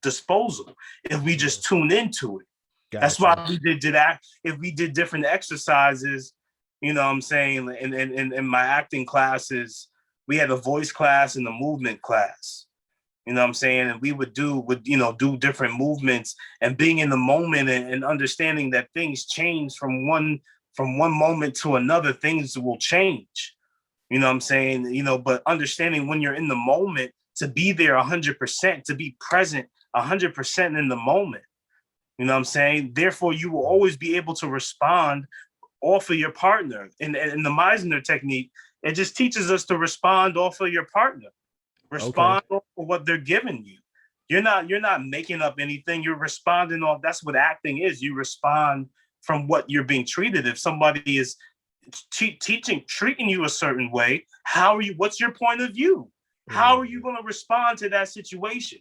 disposal if we just tune into it. That's why we did act. If we did different exercises, you know what I'm saying, in my acting classes, we had a voice class and a movement class. You know what I'm saying? And we would do different movements and being in the moment and understanding that things change from one moment to another, things will change. You know what I'm saying? But understanding when you're in the moment to be there 100%, to be present 100% in the moment. You know what I'm saying? Therefore, you will always be able to respond off of your partner. And the Meisner technique, it just teaches us to respond off of your partner. Respond off of what they're giving you. You're not making up anything. You're responding off. That's what acting is. You respond from what you're being treated. If somebody is treating you a certain way, what's your point of view? How are you going to respond to that situation?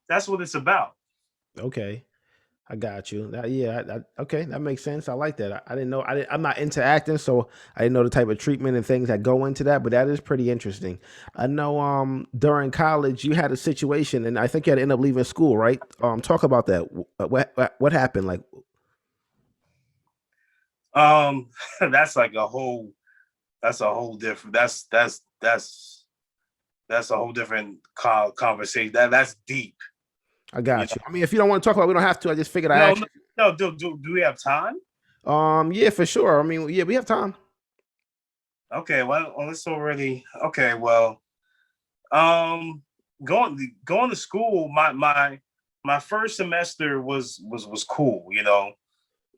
That's what it's about. Okay. I got you. Okay, that makes sense. I like that. I didn't know. I'm not into acting, so I didn't know the type of treatment and things that go into that. But that is pretty interesting. I know. During college, you had a situation, and I think you had to end up leaving school, right? Talk about that. What happened? Like, that's like a whole. That's a whole different. That's a whole different conversation. That's deep. I got you. I mean, if you don't want to talk about it, we don't have to. I just figured I asked. No. Do we have time? Yeah, for sure. I mean, yeah, we have time. Okay. Well, it's already okay. Well, going to school. My first semester was cool.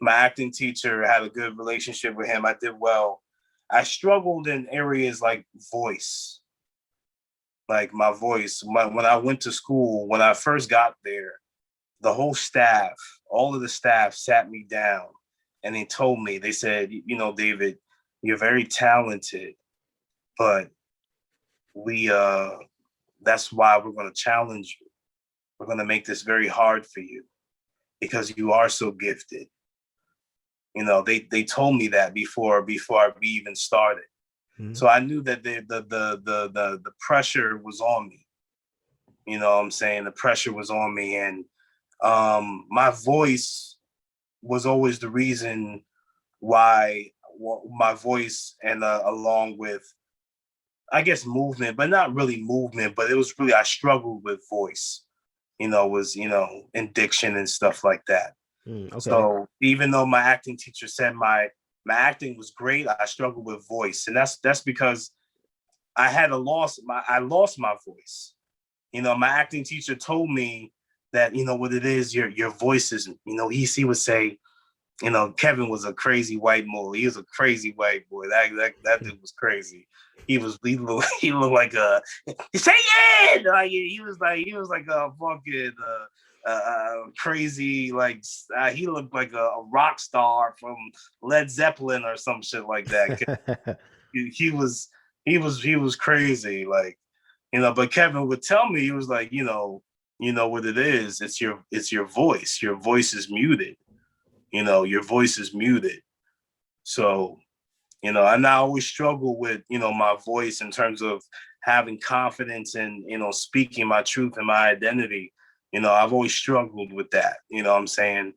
My acting teacher, had a good relationship with him. I did well. I struggled in areas like voice. Like my voice, when I went to school, when I first got there, the whole staff, all of the staff sat me down and they said, David, you're very talented, but that's why we're going to challenge you. We're going to make this very hard for you because you are so gifted. They told me that before we even started. Mm-hmm. So I knew that the pressure was on me. You know what I'm saying? The pressure was on me, and my voice was always the reason why my voice, and along with, I guess, movement, but not really movement, but it was really, I struggled with voice, was, in diction and stuff like that. Okay. So even though my acting teacher said my acting was great, I struggled with voice. And that's because I lost my voice. My acting teacher told me that, what it is, your voice is, he would say, Kevin was a crazy white boy. He was a crazy white boy. That dude was crazy. He looked like a say it. He was like a fucking crazy, like he looked like a rock star from Led Zeppelin or some shit like that. he was crazy, like, but Kevin would tell me, he was like, what it is, it's your voice. Your voice is muted. Your voice is muted. So, and I always struggle with, my voice in terms of having confidence and, speaking my truth and my identity. I've always struggled with that, what I'm saying?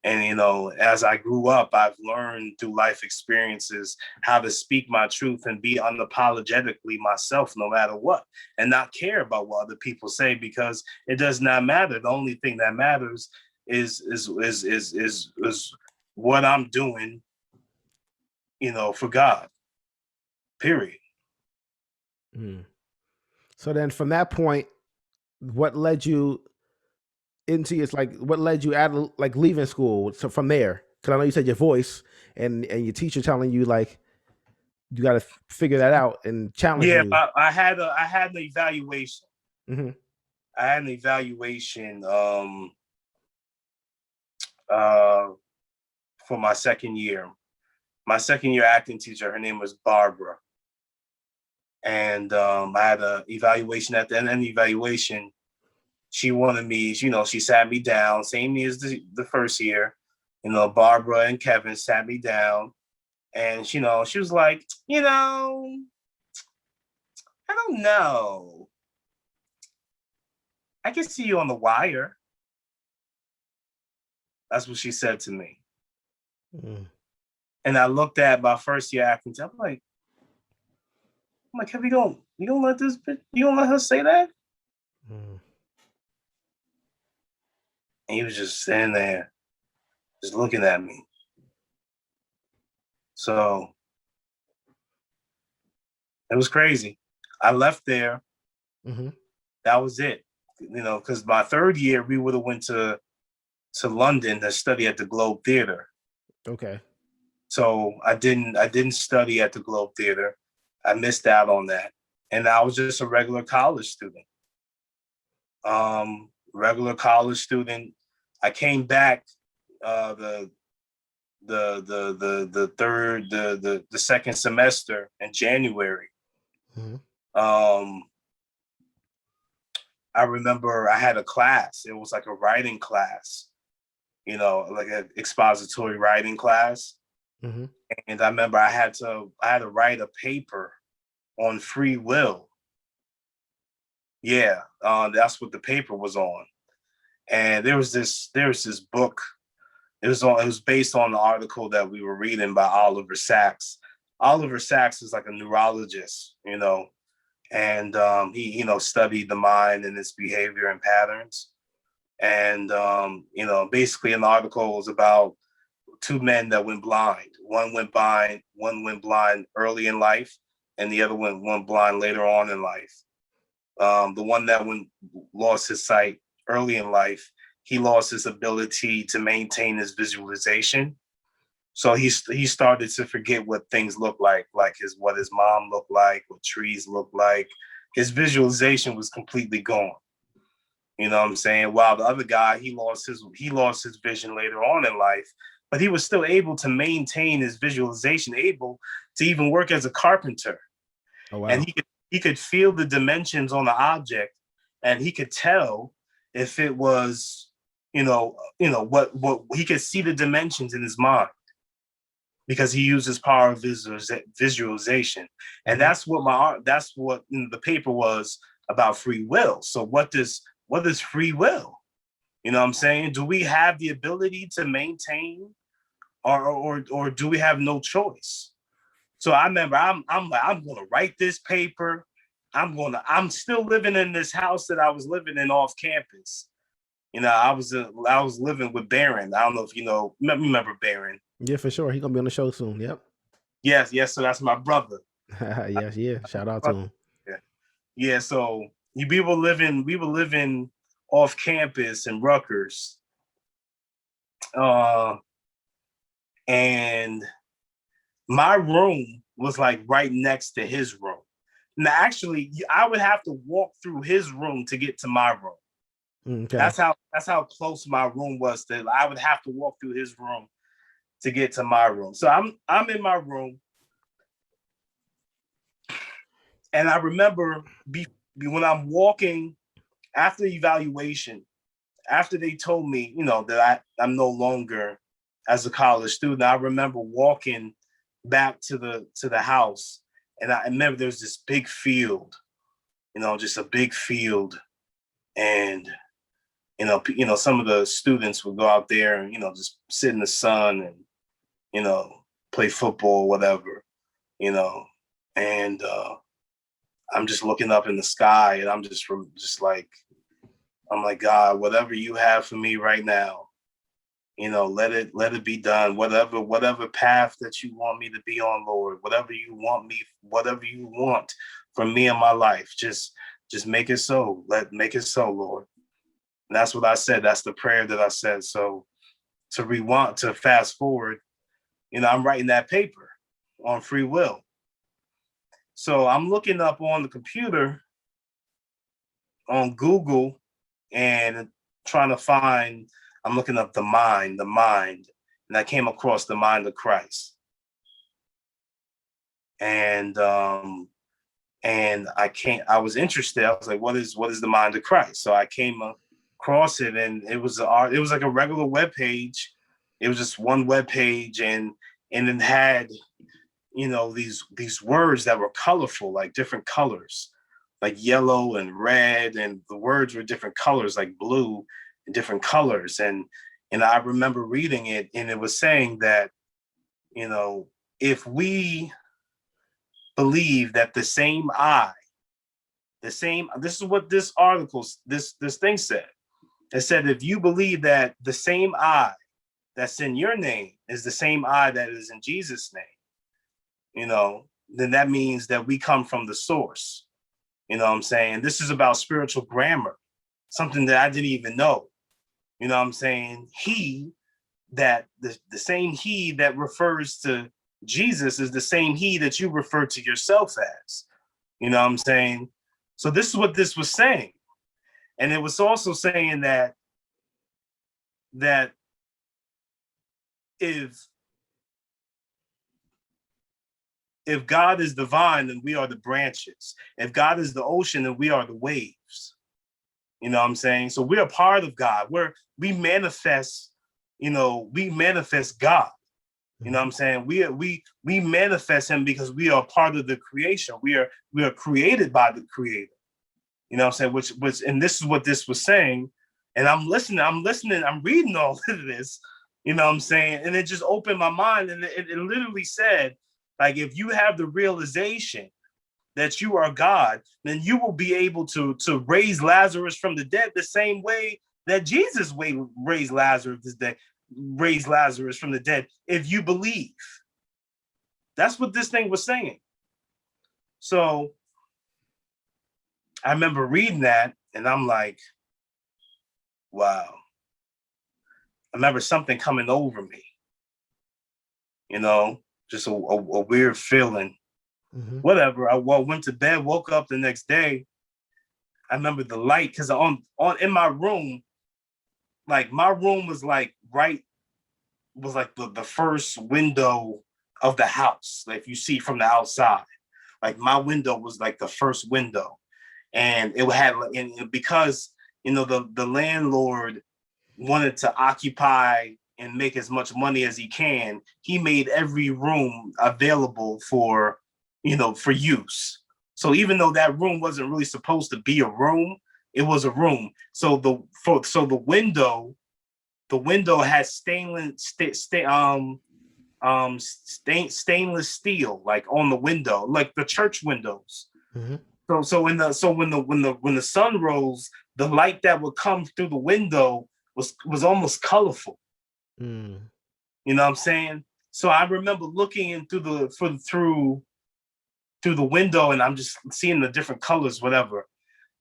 And, as I grew up, I've learned through life experiences how to speak my truth and be unapologetically myself no matter what, and not care about what other people say, because it does not matter. The only thing that matters is what I'm doing, for God, period. So then from that point, what led you into, it's like, what led you out of, like, leaving school? So from there, because I know you said your voice and your teacher telling you, like, you got to figure that out and challenge you. I had an evaluation. Mm-hmm. I had an evaluation for my second year. My second year acting teacher, her name was Barbara. And I had an evaluation. At the end of the evaluation, she wanted me, she sat me down, same as the first year. Barbara and Kevin sat me down, and, she was like, I don't know. I can see you on The Wire. That's what she said to me. And I looked at my first year acting. I'm like, have you don't let this bitch, you don't let her say that? And he was just standing there, just looking at me. So it was crazy. I left there. That was it. Because my third year we would have went to London to study at the Globe Theater. Okay. So I didn't study at the Globe Theater. I missed out on that. And I was just a regular college student. Regular college student. I came back the second semester in January. I remember I had a class. It was like a writing class, like an expository writing class. And I remember I had to write a paper on free will. Yeah, that's what the paper was on. And there was this book. It was based on the article that we were reading by Oliver Sacks. Oliver Sacks is like a neurologist, and he studied the mind and its behavior and patterns. And basically an article was about two men that went blind. One went blind early in life, and the other one went blind later on in life. The one that lost his sight early in life, he lost his ability to maintain his visualization. So he started to forget what things look like what his mom looked like, what trees looked like. His visualization was completely gone. You know what I'm saying? While the other guy, he lost his vision later on in life, but he was still able to maintain his visualization, able to even work as a carpenter. Oh, wow. And he could feel the dimensions on the object, and he could tell if it was, what he could see the dimensions in his mind because he used his power of visualization. And that's what the paper was about, free will. So what is free will? You know what I'm saying? Do we have the ability to maintain, or do we have no choice? So I remember I'm going to write this paper. I'm still living in this house that I was living in off campus. I was living with Barron. I don't know if remember Barron. Yeah, for sure. He's gonna be on the show soon. Yep. Yes. So that's my brother. Yes, yeah. Shout out to him. Yeah. So we were living off campus in Rutgers. And my room was like right next to his room. Now, actually, I would have to walk through his room to get to my room. Okay. That's how close my room was. That I would have to walk through his room to get to my room. So I'm in my room, and I remember when I'm walking after evaluation, after they told me, that I'm no longer as a college student. I remember walking back to the house, and I remember there was this big field, just a big field, and some of the students would go out there and just sit in the sun and play football, whatever, and I'm just looking up in the sky, and I'm like, God, whatever you have for me right now, let it be done. Whatever path that you want me to be on, Lord, whatever you want from me in my life, just make it so. Make it so, Lord. And that's what I said. That's the prayer that I said. So to fast forward, I'm writing that paper on free will. So I'm looking up on the computer on Google and trying to find, I'm looking up the mind, and I came across the mind of Christ. And I was interested. I was like, what is the mind of Christ? So I came across it, and it was like a regular web page. It was just one web page, and it had, these words that were colorful, like different colors, like yellow and red, and the words were different colors, like blue and different colors. And And I remember reading it, and it was saying that, you know, if we believe that the same eye, this is what this article, this thing said. It said, if you believe that the same eye that's in your name is the same eye that is in Jesus' name, you know, then that means that we come from the source. You know what I'm saying? This is about spiritual grammar, something that I didn't even know. You know what I'm saying? The same he that refers to Jesus is the same he that you refer to yourself as. You know what I'm saying? So this is what this was saying. And it was also saying that if God is divine, then we are the branches. If God is the ocean, then we are the waves. You know what I'm saying? So we're a part of God. We manifest, we manifest God. You know what I'm saying? We manifest him because we are part of the creation. We are created by the creator. You know what I'm saying? Which and this is what this was saying. And I'm listening, I'm reading all of this, you know what I'm saying? And it just opened my mind. And it literally said, like, if you have the realization that you are God, then you will be able to raise Lazarus from the dead the same way that Jesus raised Lazarus from the dead, if you believe. That's what this thing was saying. So I remember reading that, and I'm like, wow. I remember something coming over me, just a weird feeling. Mm-hmm. Whatever. I went to bed, woke up the next day. I remember the light, because in my room, like my room was like the first window of the house. Like if you see from the outside, like my window was like the first window, and it had, and because the landlord wanted to occupy and make as much money as he can, he made every room available for use. So even though that room wasn't really supposed to be a room, it was a room. So the window has stainless steel, like on the window, like the church windows. Mm-hmm. So when the sun rose, the light that would come through the window was almost colorful. Mm. You know what I'm saying? So I remember looking in through the window, and I'm just seeing the different colors, whatever.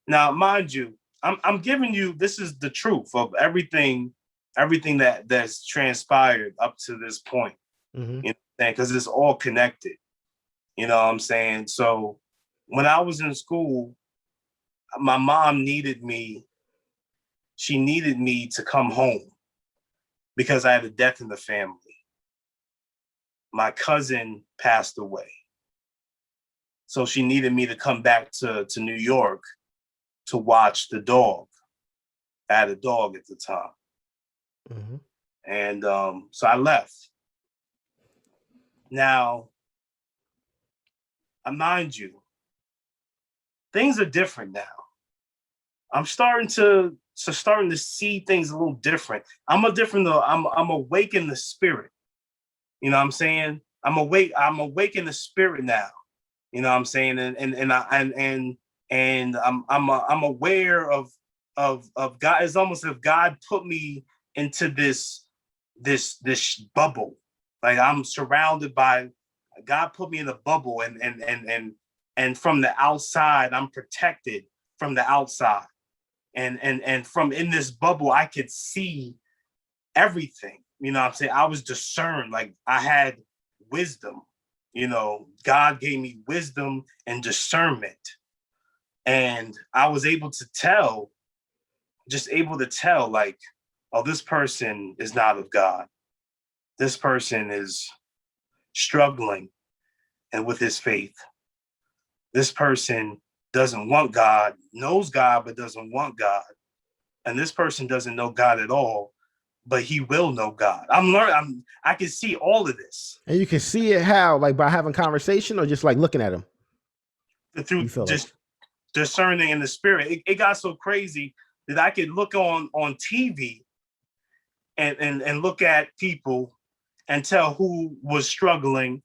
Now, mind you, I'm giving you, this is the truth of everything that's transpired up to this point. Mm-hmm. Because it's all connected. You know what I'm saying? So when I was in school, my mom needed me. She needed me to come home because I had a death in the family. My cousin passed away. So she needed me to come back to New York to watch the dog. I had a dog at the time. Mm-hmm. And so I left. Now, mind you, things are different now. I'm starting to see things a little different. I'm awake in the spirit. You know what I'm saying? I'm awake in the spirit now. You know what I'm saying? And I'm aware of God. It's almost as if God put me into this bubble. Like I'm surrounded by, God put me in a bubble, and from the outside, I'm protected from the outside. And from in this bubble, I could see everything. You know what I'm saying? I was discerned, like I had wisdom. God gave me wisdom and discernment. And I was able to tell, like, oh, this person is not of God. This person is struggling and with his faith. This person doesn't want God, knows God, but doesn't want God. And this person doesn't know God at all, but he will know God. I'm learning. I can see all of this. And you can see it how? Like by having conversation or just like looking at him? Through just discerning in the spirit. It got so crazy that I could look on TV and look at people and tell who was struggling,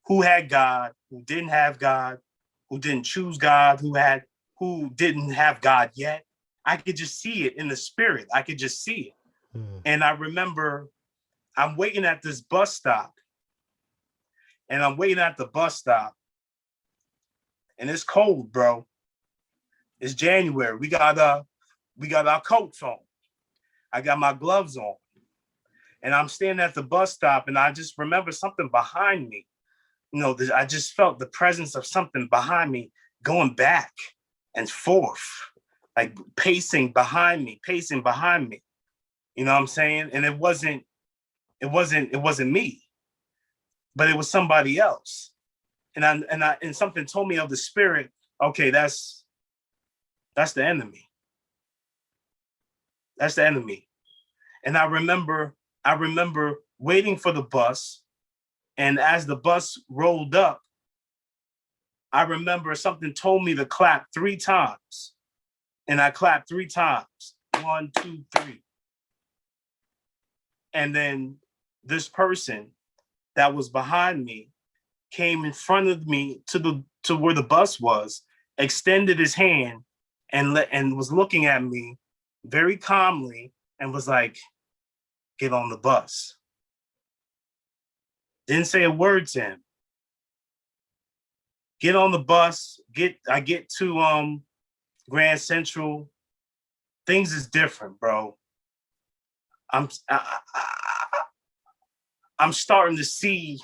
who had God, who didn't have God, who didn't choose God, who didn't have God yet. I could just see it in the spirit. I could just see it. And I remember I'm waiting at this bus stop, and I'm waiting at the bus stop, and it's cold, bro. It's January. We got our coats on. I got my gloves on, and I'm standing at the bus stop, and I just remember something behind me. I just felt the presence of something behind me going back and forth, like pacing behind me. You know what I'm saying? And it wasn't me, but it was somebody else. And something told me of the spirit. Okay, that's the enemy. That's the enemy. And I remember waiting for the bus, and as the bus rolled up, I remember something told me to clap 3 times. And I clapped 3 times. 1, 2, 3. And then this person that was behind me came in front of me to where the bus was, extended his hand and was looking at me very calmly and was like, "Get on the bus." Didn't say a word to him. Get on the bus. I get to Grand Central. Things is different, bro. I'm starting to see.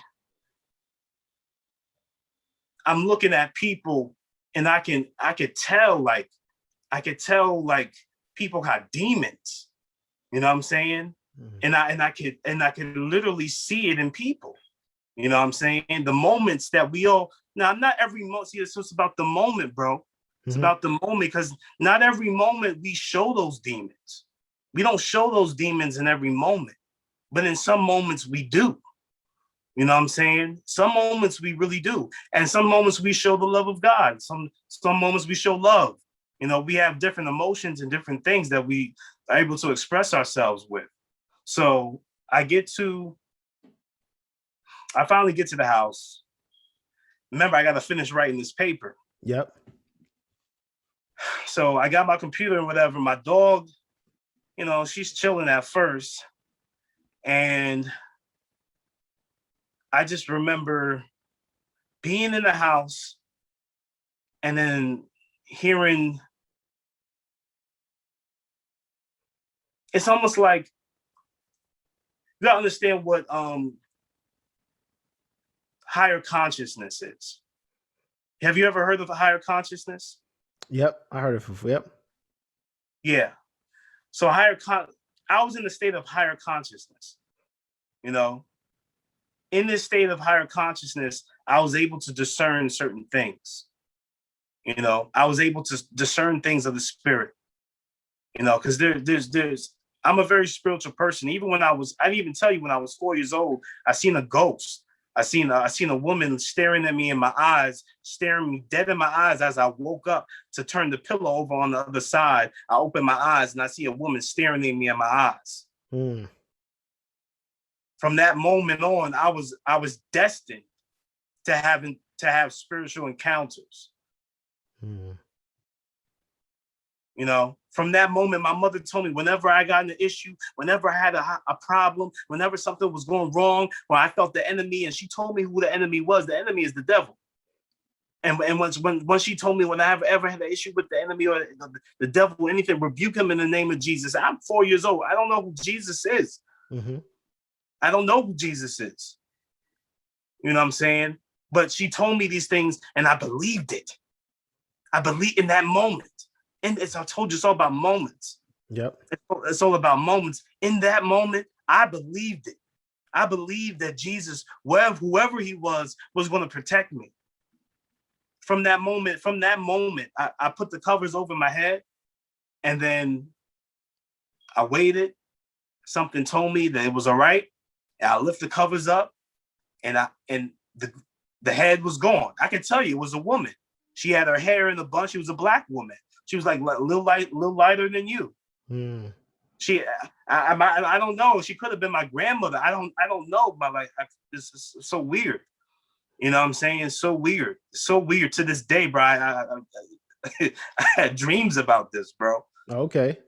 I'm looking at people, and I could tell like people had demons. You know what I'm saying? And I could literally see it in people. You know what I'm saying? The moments that we all now, not every moment. See, it's just about the moment, bro. It's about the moment, because not every moment we show those demons. We don't show those demons in every moment, but in some moments we do. You know what I'm saying? Some moments we really do. And some moments we show the love of God. Some moments we show love. We have different emotions and different things that we are able to express ourselves with. So I finally get to the house. Remember, I got to finish writing this paper. Yep. So I got my computer and whatever. My dog, she's chilling at first. And I just remember being in the house and then hearing, it's almost like, you gotta understand what higher consciousness is. Have you ever heard of a higher consciousness? Yep, I heard it before. Yep. Yeah. So I was in the state of higher consciousness. In this state of higher consciousness, I was able to discern certain things. I was able to discern things of the spirit. Because I'm a very spiritual person. Even when I didn't even tell you, when I was 4 years old, I seen a ghost. I seen a woman staring at me in my eyes, staring me dead in my eyes as I woke up to turn the pillow over on the other side. I open my eyes and I see a woman staring at me in my eyes. From that moment on, I was destined to have spiritual encounters. From that moment, my mother told me whenever I got in an issue, whenever I had a problem, whenever something was going wrong, or I felt the enemy, and she told me who the enemy was. The enemy is the devil. And when she told me, when I ever had an issue with the enemy or the devil, anything, rebuke him in the name of Jesus. I'm 4 years old. I don't know who Jesus is. I don't know who Jesus is. You know what I'm saying? But she told me these things, and I believed it. I believed in that moment. And as I told you, it's all about moments. Yep. It's all about moments. In that moment, I believed it. I believed that Jesus, whoever he was going to protect me. From that moment, I put the covers over my head, and then I waited. Something told me that it was all right. And I lift the covers up, and the head was gone. I can tell you, it was a woman. She had her hair in a bunch. She was a black woman. She was like a little lighter than you. I don't know. She could have been my grandmother. I don't know. But like, this is so weird. You know what I'm saying? It's so weird. So weird to this day, bro. I had dreams about this, bro. Okay.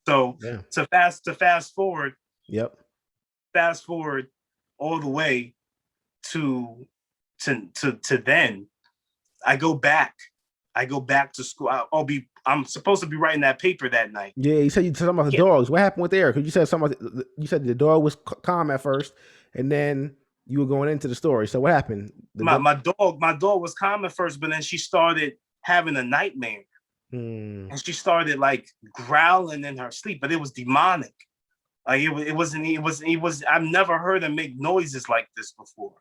So to fast forward. Yep. Fast forward all the way to then. I go back to school. I'm supposed to be writing that paper that night. Yeah, you said something about the dogs. What happened with there? Because you said you said the dog was calm at first, and then you were going into the story. So what happened? My dog was calm at first, but then she started having a nightmare. And she started like growling in her sleep, but it was demonic. Like it was. I've never heard her make noises like this before.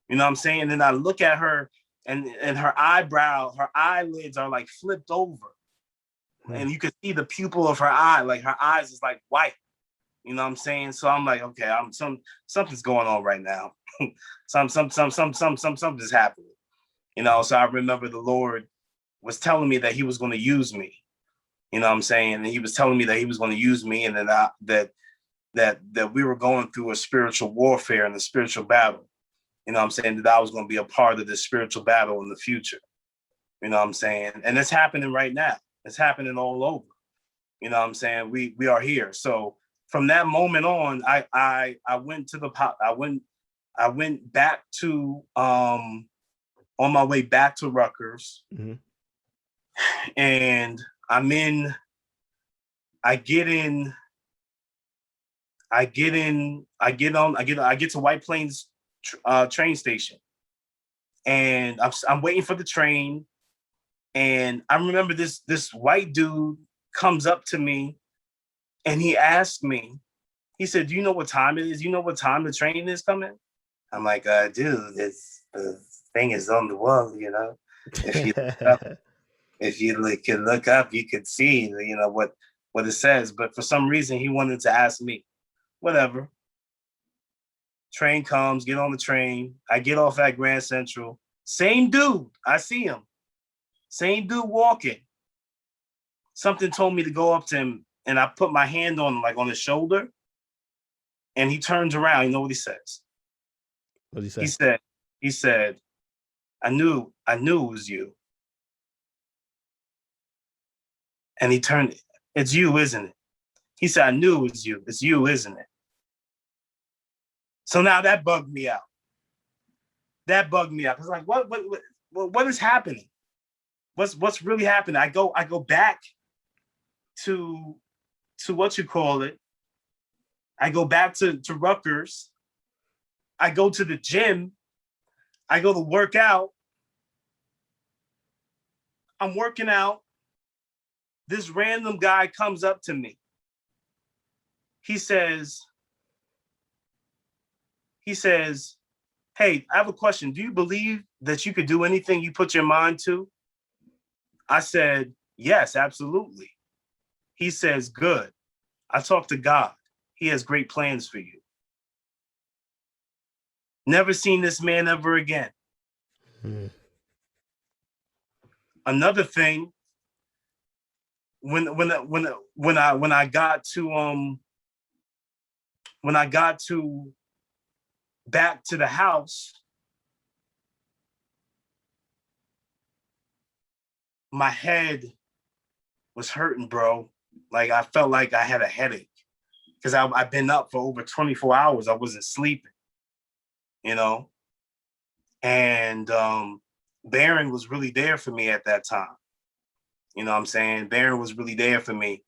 You know what I'm saying? And I look at her, and her eyelids are like flipped over, and you could see the pupil of her eye. Like her eyes is like white. You know what I'm saying? So I'm like, okay, something's going on right now. Something's happening. You know, so I remember the Lord was telling me that he was going to use me. You know what I'm saying? And he was telling me that he was going to use me, and that we were going through a spiritual warfare and a spiritual battle. You know what I'm saying? That I was going to be a part of this spiritual battle in the future. You know what I'm saying? And it's happening right now. It's happening all over. You know what I'm saying? We are here. So from that moment on, I went to I went back to on my way back to Rutgers. Mm-hmm. And I get to White Plains train station, and I'm waiting for the train, and I remember this white dude comes up to me, and he asked me, he said, "Do you know what time it is? You know what time the train is coming?" I'm like, "Dude, the thing is on the wall, you know. If you can look up, you can see, you know, what it says." But for some reason, he wanted to ask me. Whatever. Train comes, get on the train. I get off at Grand Central. Same dude. I see him. Same dude walking. Something told me to go up to him, and I put my hand on him, like on his shoulder. And he turns around. You know what he says? What did he say? He said, I knew it was you. And he turned, "It's you, isn't it?" He said, "I knew it was you. It's you, isn't it?" So now that bugged me out. It's like, what is happening? What's really happening? I go back to what you call it. I go back to Rutgers. I go to the gym. I go to work out. I'm working out. This random guy comes up to me. He says, "Hey, I have a question. Do you believe that you could do anything you put your mind to?" I said, "Yes, absolutely." He says, "Good. I talked to God. He has great plans for you." Never seen this man ever again. Another thing, when I got to back to the house, my head was hurting, bro. Like I felt like I had a headache because I've been up for over 24 hours. I wasn't sleeping, you know. And Barron was really there for me at that time. You know what I'm saying? Barron was really there for me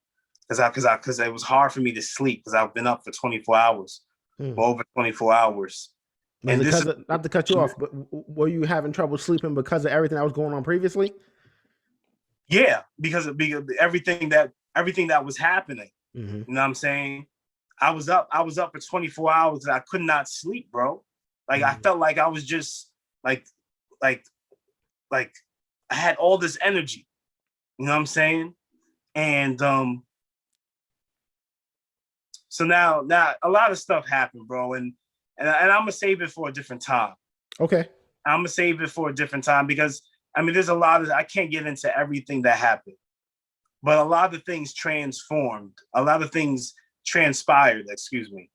because it was hard for me to sleep because I've been up for 24 hours, for over 24 hours. And not to cut you off, but were you having trouble sleeping because of everything that was going on previously? Yeah, because of everything that was happening. Mm-hmm. You know what I'm saying? I was up for 24 hours and I could not sleep, bro. Like I felt like I was just like I had all this energy. You know what I'm saying? And so now a lot of stuff happened, bro, and I'm gonna save it for a different time. Okay. I'm gonna save it for a different time because I mean there's a lot of I can't get into everything that happened. but a lot of things transformed. A lot of things transpired. Excuse me.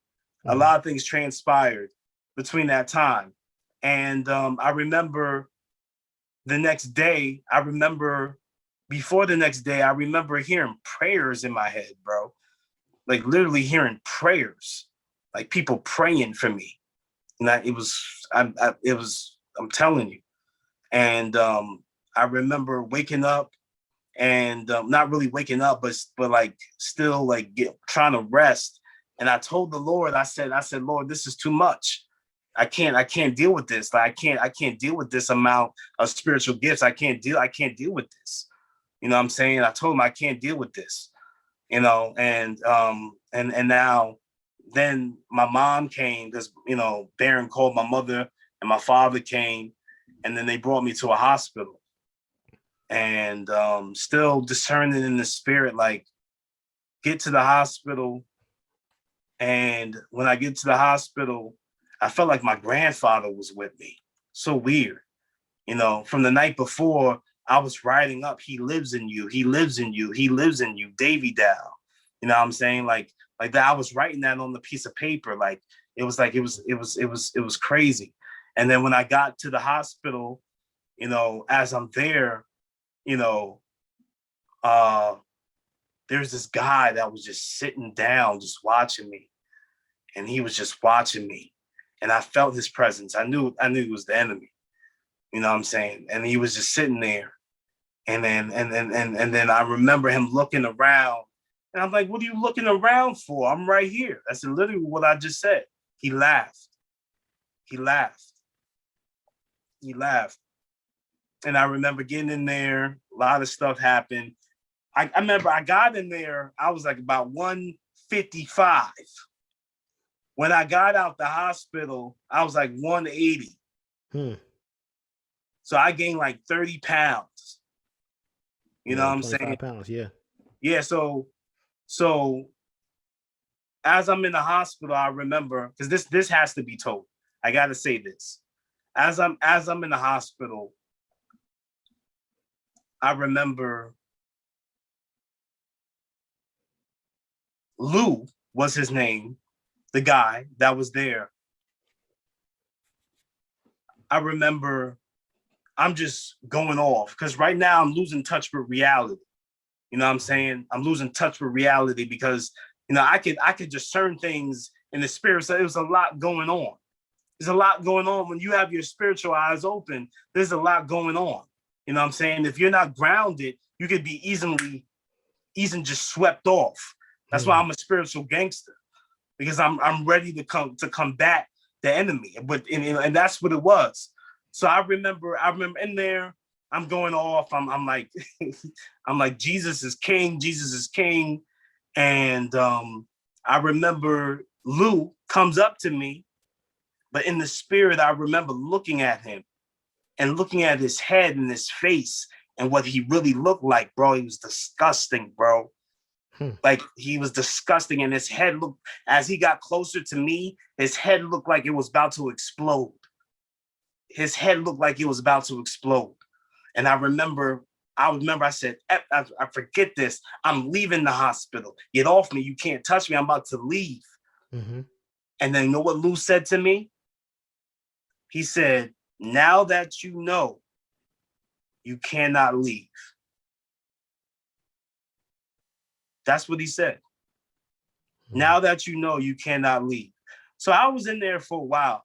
A lot of things transpired between that time, and I remember the next day. Before the next day, I remember hearing prayers in my head, bro. Like literally hearing prayers, like people praying for me. And I'm telling you. And I remember waking up and not really waking up, but like still like trying to rest. And I told the Lord, I said, Lord, this is too much. I can't deal with this. Like I can't deal with this amount of spiritual gifts. I can't deal with this. You know what I'm saying? I told him I can't deal with this. You know, and now then my mom came because, you know, Barron called my mother and my father came, and then they brought me to a hospital. And still discerning in the spirit, like get to the hospital. And when I get to the hospital, I felt like my grandfather was with me. So weird. You know, from the night before, I was writing up, he lives in you, he lives in you, he lives in you, Davey Dave. You know what I'm saying? Like that, I was writing that on the piece of paper. Like it was crazy. And then when I got to the hospital, you know, as I'm there, you know, there's this guy that was just sitting down, just watching me. And he was just watching me. And I felt his presence. I knew it was the enemy. You know what I'm saying? And he was just sitting there. And then I remember him looking around. And I'm like, what are you looking around for? I'm right here. That's literally what I just said. He laughed. He laughed. He laughed. And I remember getting in there. A lot of stuff happened. I remember I got in there. I was like about 155. When I got out the hospital, I was like 180. So I gained like 30 pounds. You know what I'm saying? 25 pounds, yeah. Yeah, so as I'm in the hospital, I remember, because this has to be told. I gotta say this. As I'm in the hospital, I remember Lou was his name, the guy that was there. I remember I'm just going off because right now I'm losing touch with reality. You know what I'm saying? I'm losing touch with reality because, you know, I could discern things in the spirit. So it was a lot going on. There's a lot going on when you have your spiritual eyes open. There's a lot going on. You know what I'm saying? If you're not grounded, you could be easily just swept off. That's why I'm a spiritual gangster, because I'm ready to combat the enemy. But and that's what it was. So I remember in there, I'm going off. I'm like, I'm like, Jesus is king. Jesus is king. And I remember Lou comes up to me, but in the spirit, I remember looking at him and looking at his head and his face and what he really looked like, bro. He was disgusting, bro. Like he was disgusting. And his head looked, as he got closer to me, his head looked like it was about to explode. His head looked like it was about to explode. And I remember I said, I forget this. I'm leaving the hospital. Get off me. You can't touch me. I'm about to leave. And then you know what Lou said to me? He said, now that you know, you cannot leave. That's what he said. Now that you know, you cannot leave. So I was in there for a while.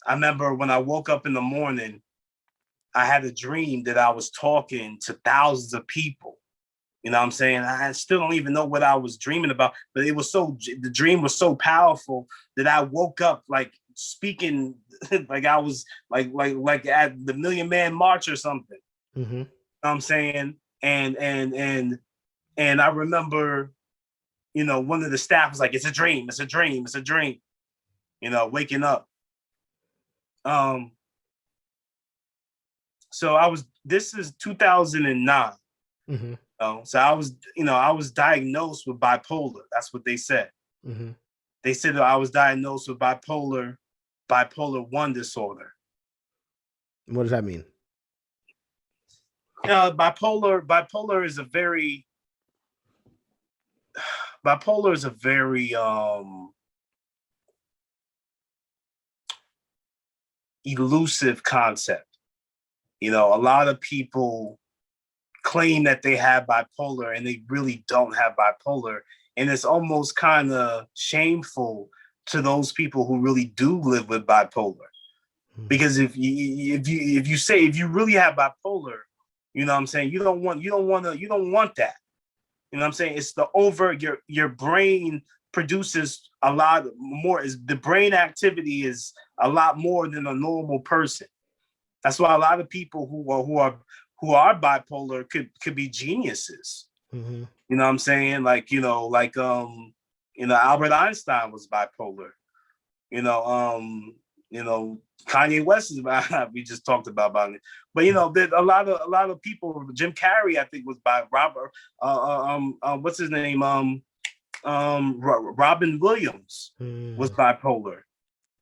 I remember when I woke up in the morning, I had a dream that I was talking to thousands of people. You know what I'm saying? I still don't even know what I was dreaming about, but the dream was so powerful that I woke up like speaking like I was like at the Million Man March or something. You know what I'm saying? And I remember, you know, one of the staff was like, it's a dream, it's a dream, it's a dream, you know, waking up. So this is 2009. So I was diagnosed with bipolar. That's what they said. They said that I was diagnosed with bipolar 1 disorder. What does that mean? Bipolar is a very elusive concept. You know, a lot of people claim that they have bipolar and they really don't have bipolar. And it's almost kind of shameful to those people who really do live with bipolar. Because if you say if you really have bipolar, you know what I'm saying, you don't want that. You know what I'm saying? It's your brain produces a lot more. The brain activity is a lot more than a normal person. That's why a lot of people who are bipolar could be geniuses. Mm-hmm. You know what I'm saying? Like Albert Einstein was bipolar. You know, Kanye West is we just talked about it. But you know, there's a lot of people. Jim Carrey, I think, was by Robert. What's his name? Robin Williams was bipolar.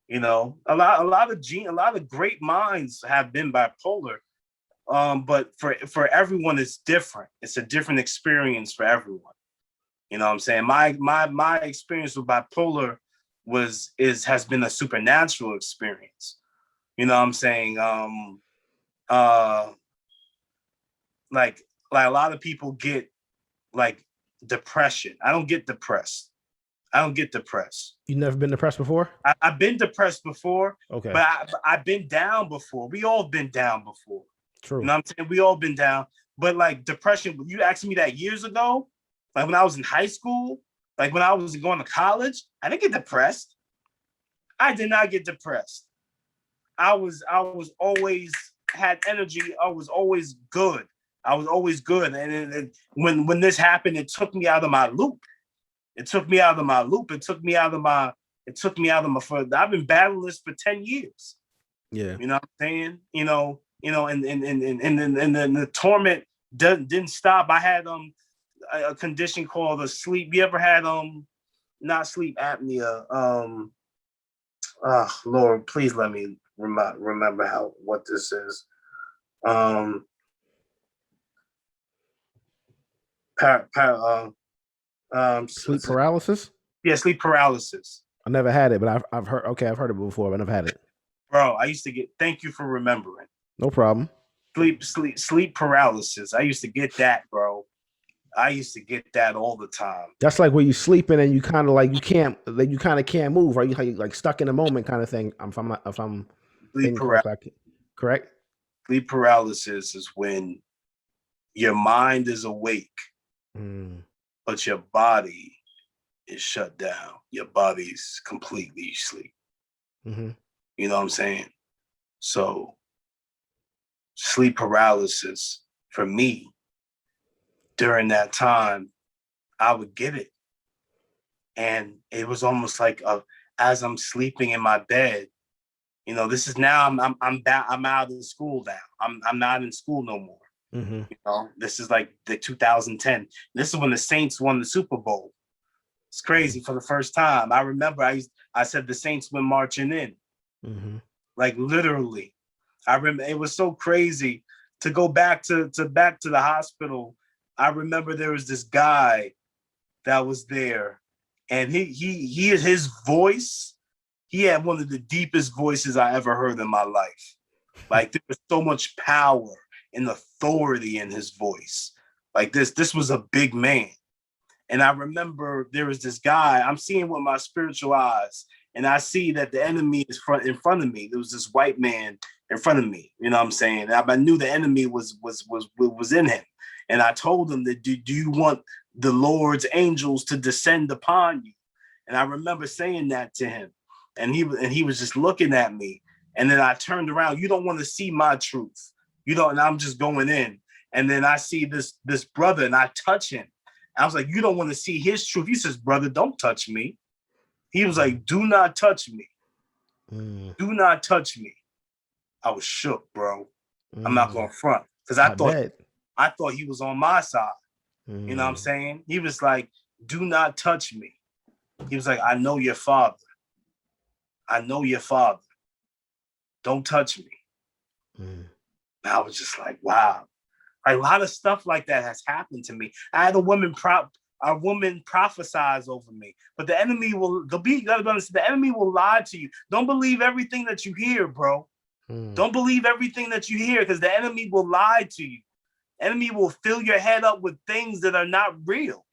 You know, a lot of great minds have been bipolar. But for everyone, it's different. It's a different experience for everyone. You know what I'm saying? My experience with bipolar has been a supernatural experience. You know what I'm saying? Like a lot of people get like depression. I don't get depressed. You never been depressed before? I've been depressed before. Okay. But I've been down before. We all been down before. True. You know what I'm saying? We all been down. But like depression, you asked me that years ago, like when I was in high school, like when I was going to college, I didn't get depressed. I did not get depressed. I was always had energy. I was always good. And when this happened, it took me out of my loop. It took me out of my. I've been battling this for 10 years. Yeah. You know what I'm saying? You know, and the torment didn't stop. I had a condition called sleep. You ever had not sleep apnea? Lord, please let me remember what this is. Sleep paralysis? Yeah, sleep paralysis. I never had it, but I've heard it before, but I've never had it. Bro, I used to get, thank you for remembering. No problem. Sleep paralysis. I used to get that, bro. I used to get that all the time. That's like where you sleeping and you kind of like you kind of can't move, right? You like stuck in a moment kind of thing. If I'm sleep correct? Sleep paralysis is when your mind is awake, but your body is shut down. Your body's completely asleep. Mm-hmm. You know what I'm saying? So sleep paralysis for me during that time, I would get it. And it was almost like as I'm sleeping in my bed, you know, this is now I'm out of school now. I'm not in school no more. Mm-hmm. You know, this is like the 2010. This is when the Saints won the Super Bowl. It's crazy for the first time. I remember I said the Saints went marching in. Mm-hmm. Like literally. I remember it was so crazy to go back to the hospital. I remember there was this guy that was there, and his voice, he had one of the deepest voices I ever heard in my life. Like there was so much power and authority in his voice. Like this was a big man. And I remember there was this guy, I'm seeing with my spiritual eyes, and I see that the enemy is in front of me. There was this white man in front of me. You know what I'm saying? I knew the enemy was in him. And I told him that, do you want the Lord's angels to descend upon you? And I remember saying that to him. And he was just looking at me. And then I turned around. You don't want to see my truth. You don't, and I'm just going in. And then I see this brother and I touch him. I was like, you don't want to see his truth. He says, brother, don't touch me. He was like, do not touch me. Do not touch me. I was shook, bro. I'm not going to front. Because I thought he was on my side. You know what I'm saying? He was like, do not touch me. He was like, I know your father. I know your father. Don't touch me. I was just like, wow. A lot of stuff like that has happened to me. I had a woman prophesize over me, but the enemy will. You gotta be honest. The enemy will lie to you. Don't believe everything that you hear, bro. Don't believe everything that you hear, because the enemy will lie to you. Enemy will fill your head up with things that are not real.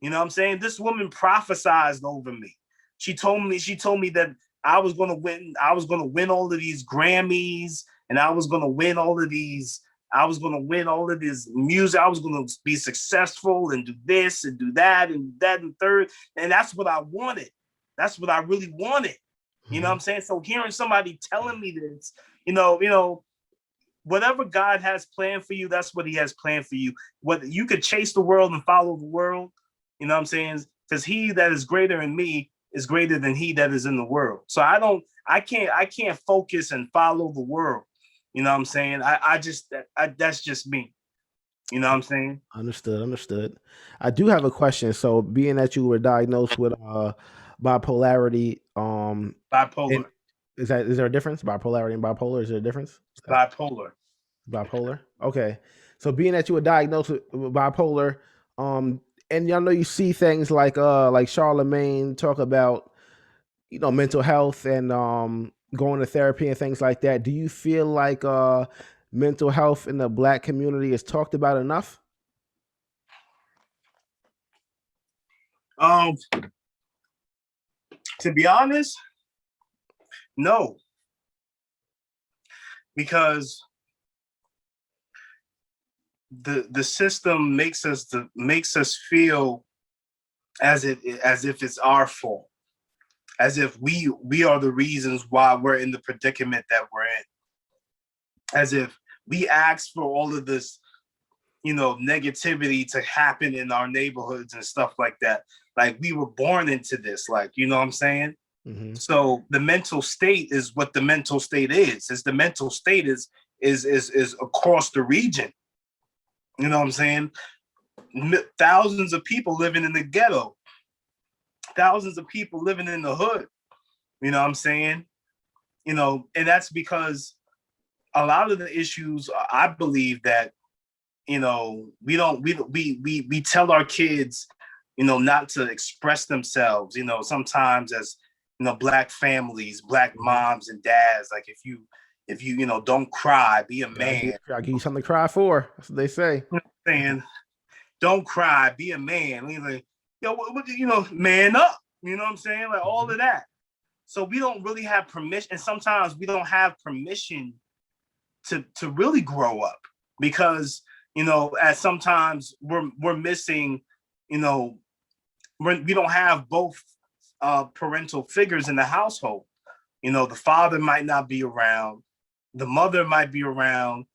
You know what I'm saying? This woman prophesied over me. She told me that I was gonna win. I was gonna win all of these Grammys, and I was gonna win all of these. I was gonna win all of this music. I was gonna be successful and do this and do that and that and third. And that's what I wanted. That's what I really wanted. You know what I'm saying? So hearing somebody telling me this, whatever God has planned for you, that's what he has planned for you. Whether you could chase the world and follow the world, you know what I'm saying? Because he that is greater in me is greater than he that is in the world. So I can't focus and follow the world. You know what I'm saying? That's just me. You know what I'm saying? Understood. I do have a question. So being that you were diagnosed with bipolarity, bipolar. Is there a difference? Bipolarity and bipolar, is there a difference? Bipolar. Bipolar. Okay. So being that you were diagnosed with bipolar, and y'all know you see things like Charlemagne talk about, mental health and going to therapy and things like that. Do you feel like mental health in the Black community is talked about enough? To be honest, no. Because the system makes us feel as if it's our fault, as if we are the reasons why we're in the predicament that we're in, as if we asked for all of this, negativity to happen in our neighborhoods and stuff like that. Like we were born into this, like, you know what I'm saying? Mm-hmm. So the mental state is what the mental state is. It's the mental state is across the region. You know what I'm saying? Thousands of people living in the ghetto, thousands of people living in the hood. You know what I'm saying? And that's because a lot of the issues, I believe that, we tell our kids, not to express themselves, sometimes as, Black families, Black moms and dads, like if you don't cry, be a man. I'll give you something to cry for. That's what they say. Saying, don't cry, be a man. Like, man up. You know what I'm saying? Like all of that. So we don't really have permission, and sometimes we don't have permission to really grow up, because as sometimes we're missing, we don't have both parental figures in the household. The father might not be around, the mother might be around,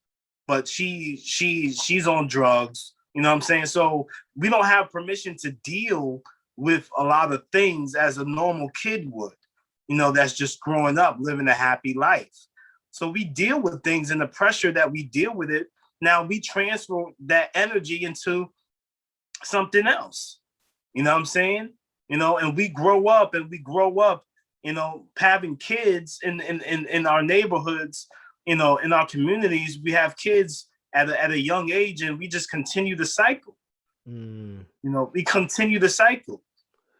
but she's on drugs. You know what I'm saying? So we don't have permission to deal with a lot of things as a normal kid would, that's just growing up, living a happy life. So we deal with things, and the pressure that we deal with it, now we transfer that energy into something else. You know what I'm saying? And we grow up, having kids in our neighborhoods, in our communities. We have kids at a young age, and we just continue the cycle. We continue the cycle.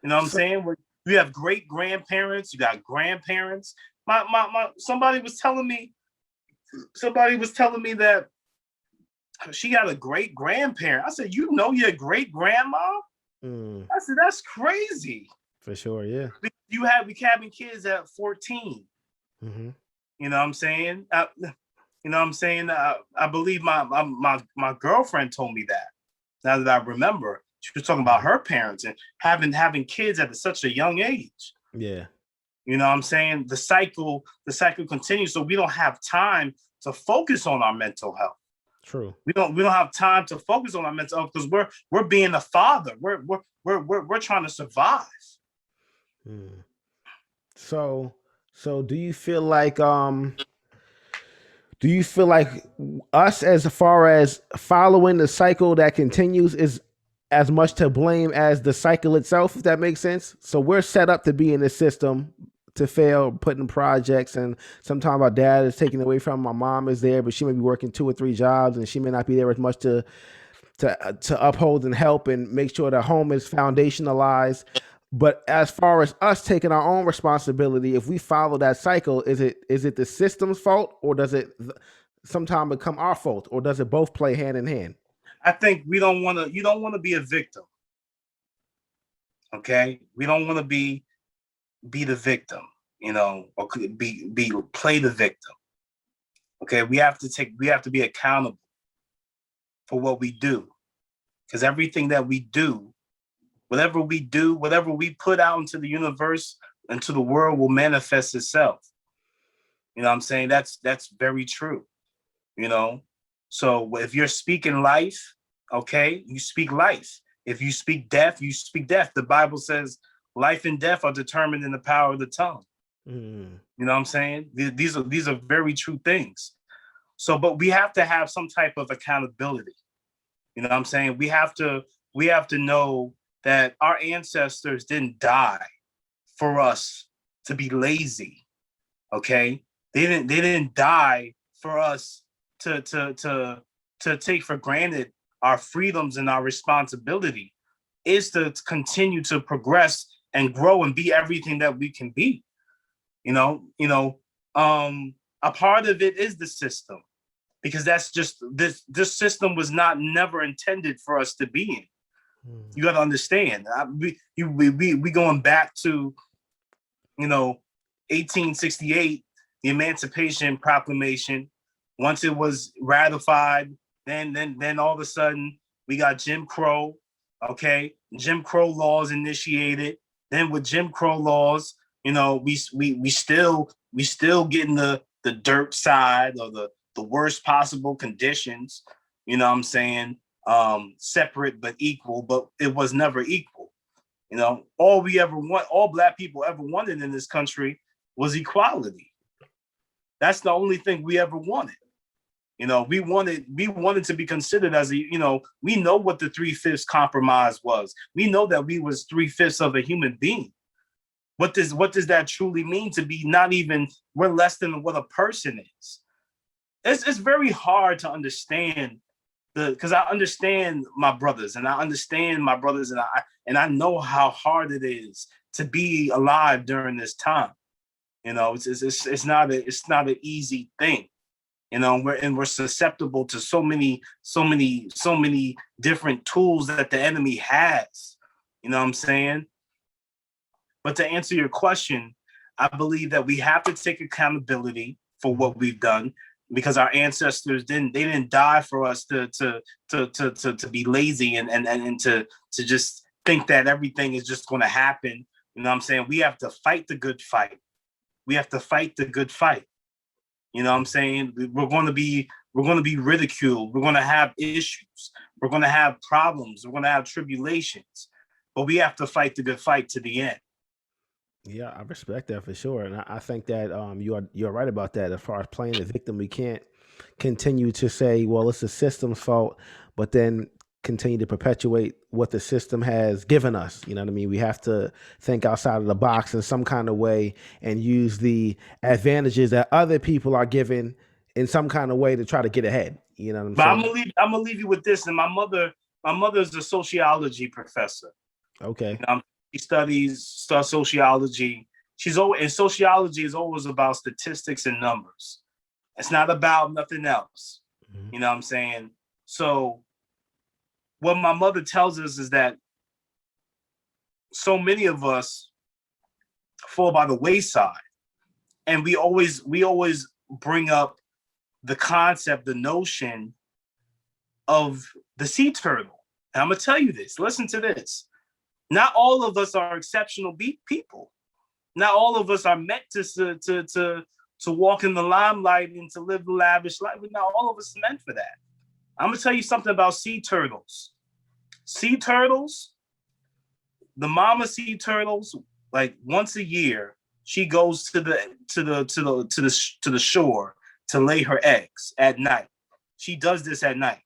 You know what I'm saying? We have great grandparents, you got grandparents. Somebody was telling me that she got a great grandparent. I said, your great grandma? I said, that's crazy. For sure, yeah. We having kids at 14. Mm-hmm. You know what I'm saying? I believe my girlfriend told me that. Now that I remember, she was talking about her parents and having kids at such a young age. Yeah. You know what I'm saying? The cycle continues, so we don't have time to focus on our mental health. True. We don't have time to focus on our mental health because we're being a father. We're trying to survive. So do you feel like us, as far as following the cycle that continues, is as much to blame as the cycle itself, if that makes sense? So we're set up to be in this system to fail, putting projects, and sometimes our dad is taken away from. My mom is there, but she may be working 2 or 3 jobs, and she may not be there as much to uphold and help and make sure the home is foundationalized. But as far as us taking our own responsibility, if we follow that cycle, is it the system's fault, or does it sometimes become our fault, or does it both play hand in hand? I think you don't want to be a victim. Okay, we don't want to be the victim, or play the victim. Okay, we have to be accountable for what we do, because everything that we do, whatever we put out into the universe, into the world, will manifest itself. You know what I'm saying? That's very true. So if you're speaking life, okay, you speak life. If you speak death, you speak death. The Bible says life and death are determined in the power of the tongue. You know what I'm saying? These are very true things. So, but we have to have some type of accountability. You know what I'm saying? We have to know that our ancestors didn't die for us to be lazy. Okay? They didn't die for us to take for granted our freedoms, and our responsibility is to continue to progress and grow and be everything that we can be. A part of it is the system, because that's just this system was never intended for us to be in. You got to understand. We going back to 1868, the Emancipation Proclamation. Once it was ratified, then all of a sudden we got Jim Crow. Okay, Jim Crow laws initiated. Then with Jim Crow laws, we still getting the dirt side, or the worst possible conditions. You know what I'm saying? Separate but equal, but it was never equal. All Black people ever wanted in this country was equality. That's the only thing we ever wanted. We wanted to be considered as we know what the 3/5 compromise was. We know that we was 3/5 of a human being. What does that truly mean to be not even, we're less than what a person is? It's very hard to understand because I understand my brothers, and I know how hard it is to be alive during this time. It's not an easy thing. We're susceptible to so many different tools that the enemy has. You know what I'm saying? But to answer your question, I believe that we have to take accountability for what we've done, because our ancestors didn't die for us to be lazy and to just think that everything is just going to happen. You know what I'm saying? We have to fight the good fight. We have to fight the good fight. You know what I'm saying? We're going to be ridiculed. We're going to have issues. We're going to have problems. We're going to have tribulations. But we have to fight the good fight to the end. Yeah, I respect that for sure, and I think that you're right about that. As far as playing the victim, we can't continue to say, well, it's the system's fault, but then continue to perpetuate what the system has given us. You know what I mean? We have to think outside of the box in some kind of way and use the advantages that other people are given in some kind of way to try to get ahead. You know what I'm saying? I'm gonna leave you with this. And my mother's a sociology professor. Okay. She studies sociology. And sociology is always about statistics and numbers. It's not about nothing else. Mm-hmm. You know what I'm saying? So what my mother tells us is that so many of us fall by the wayside, and we always bring up the concept, the notion of the sea turtle. And I'm gonna tell you this. Listen to this. Not all of us are exceptional people. Not all of us are meant to walk in the limelight and to live the lavish life. Not all of us are meant for that. I'm gonna tell you something about sea turtles. Sea turtles, the mama sea turtles, like once a year, she goes to the shore to lay her eggs at night. She does this at night.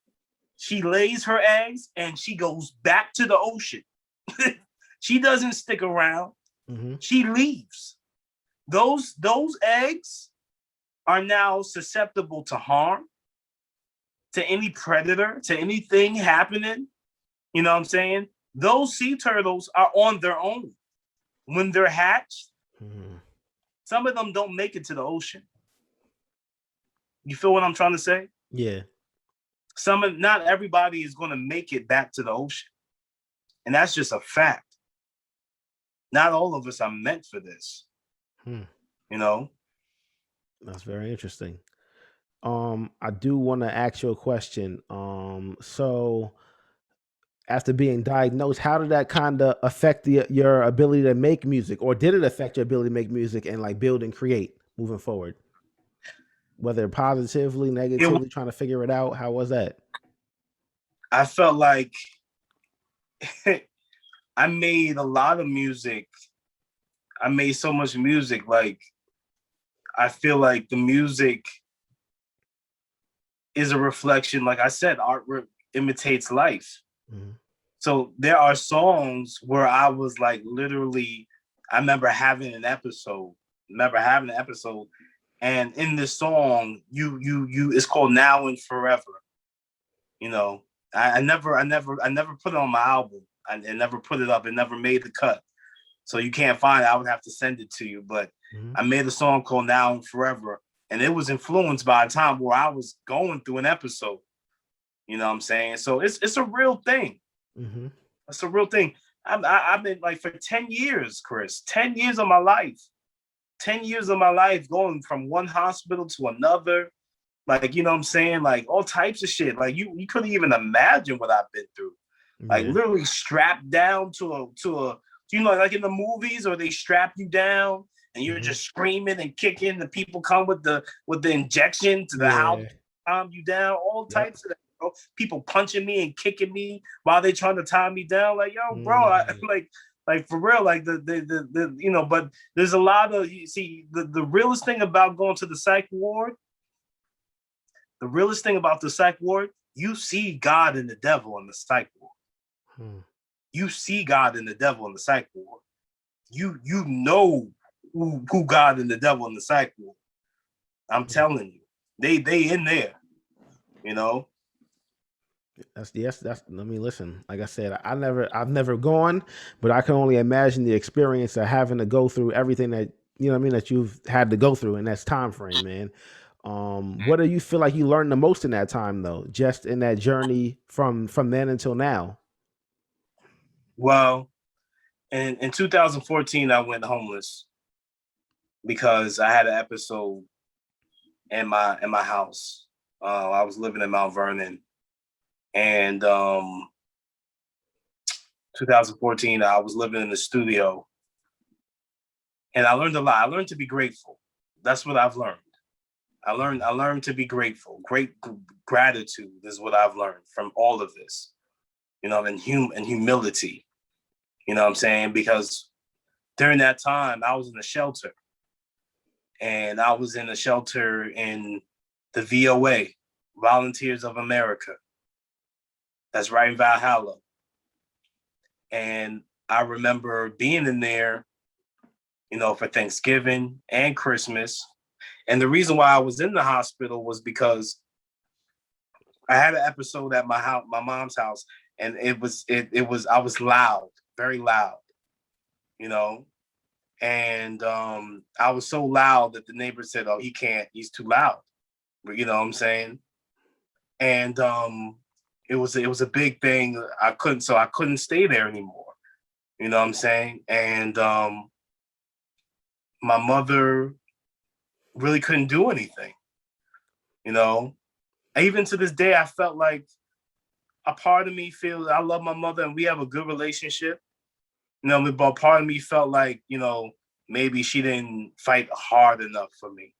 She lays her eggs and she goes back to the ocean. She doesn't stick around. Mm-hmm. She leaves. those eggs are now susceptible to harm, to any predator, to anything happening. You know what I'm saying? Those sea turtles are on their own. When they're hatched, some of them don't make it to the ocean. You feel what I'm trying to say? Yeah. Not everybody is going to make it back to the ocean. And that's just a fact. Not all of us are meant for this. You know? That's very interesting. I do want to ask you a question. So after being diagnosed, how did that kind of affect your ability to make music, or did it affect your ability to make music and like build and create moving forward? Whether positively, negatively, trying to figure it out. How was that? I felt like I made a lot of music. I made so much music. Like, I feel like the music is a reflection. Like I said, art imitates life. So there are songs where I was like, literally, I remember having an episode. And in this song, you it's called Now and Forever. You know, I never put it on my album. I never put it up. It never made the cut. So you can't find it. I would have to send it to you. But I made a song called Now and Forever. And it was influenced by a time where I was going through an episode. You know what I'm saying? So it's a real thing. It's a real thing. I've been like for 10 years, Chris, 10 years of my life. 10 years of my life going from one hospital to another. Like, you know what I'm saying? Like all types of shit. Like you couldn't even imagine what I've been through. Like literally strapped down to a, you know, like in the movies, or they strap you down and you're just screaming and kicking. The people come with the injection to the house, calm you down, all types of that, bro. People punching me and kicking me while they trying to tie me down. Like, yo, bro, like for real, like the you know, but there's a lot of, you see, the realest thing about going to the psych ward, you see God and the devil in the psych ward. You see God and the devil in the psych ward. You know who God and the devil in the psych ward. I'm telling you, they in there, you know. That's I mean, listen, like I said, I've never gone, but I can only imagine the experience of having to go through everything that, you know what I mean, that you've had to go through in that time frame, man. What do you feel like you learned the most in that time, though, just in that journey from then until now? Well, in 2014, I went homeless because I had an episode in my house. I was living in Mount Vernon, and 2014, I was living in the studio, and I learned a lot. I learned to be grateful. That's what I've learned. I learned to be grateful. Great gratitude is what I've learned from all of this, you know, and humility. You know what I'm saying? Because during that time, I was in a shelter. And I was in a shelter in the VOA, Volunteers of America. That's right in Valhalla. And I remember being in there, you know, for Thanksgiving and Christmas. And the reason why I was in the hospital was because I had an episode at my house, my mom's house, and I was loud, very loud, you know. And I was so loud that the neighbor said, "Oh, he's too loud." You know what I'm saying? And it was a big thing. I couldn't stay there anymore. You know what I'm saying? And my mother really couldn't do anything. You know, even to this day, I felt like a part of me feels I love my mother and we have a good relationship. You know, but part of me felt like, you know, maybe she didn't fight hard enough for me.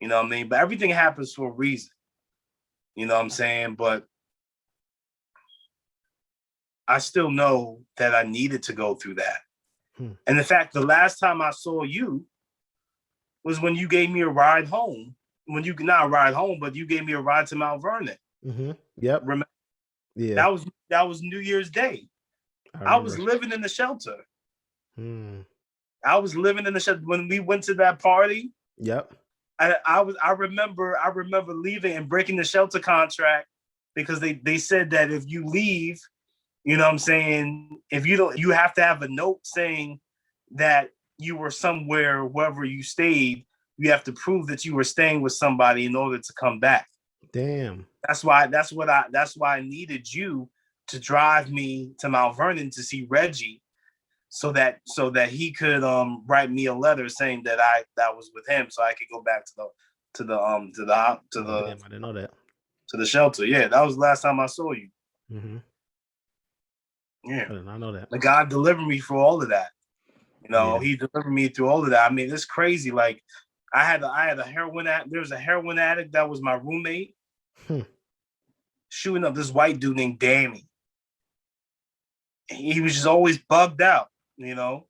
You know what I mean? But everything happens for a reason. You know what I'm saying? But I still know that I needed to go through that. And in fact, the last time I saw you was when you gave me a ride home. When you not a ride home, but you gave me a ride to Mount Vernon. Yep. Remember? Yeah. That was New Year's Day. I was living in the shelter. I was living in the shelter when we went to that party. Yep. I remember leaving and breaking the shelter contract because they said that if you leave, you know what I'm saying, if you don't, you have to have a note saying that you were somewhere wherever you stayed. You have to prove that you were staying with somebody in order to come back. Damn. That's why I needed you to drive me to Mount Vernon to see Reggie, so that he could write me a letter saying that I was with him, so I could go back to the Damn, I didn't know that. To the shelter. Yeah, that was the last time I saw you. Mm-hmm. Yeah, I did not know that. The God delivered me through all of that. You know, Yeah. He delivered me through all of that. I mean, it's crazy. Like, I had a heroin addict. There was a heroin addict that was my roommate. Shooting up this white dude named Danny. He was just always bugged out, you know.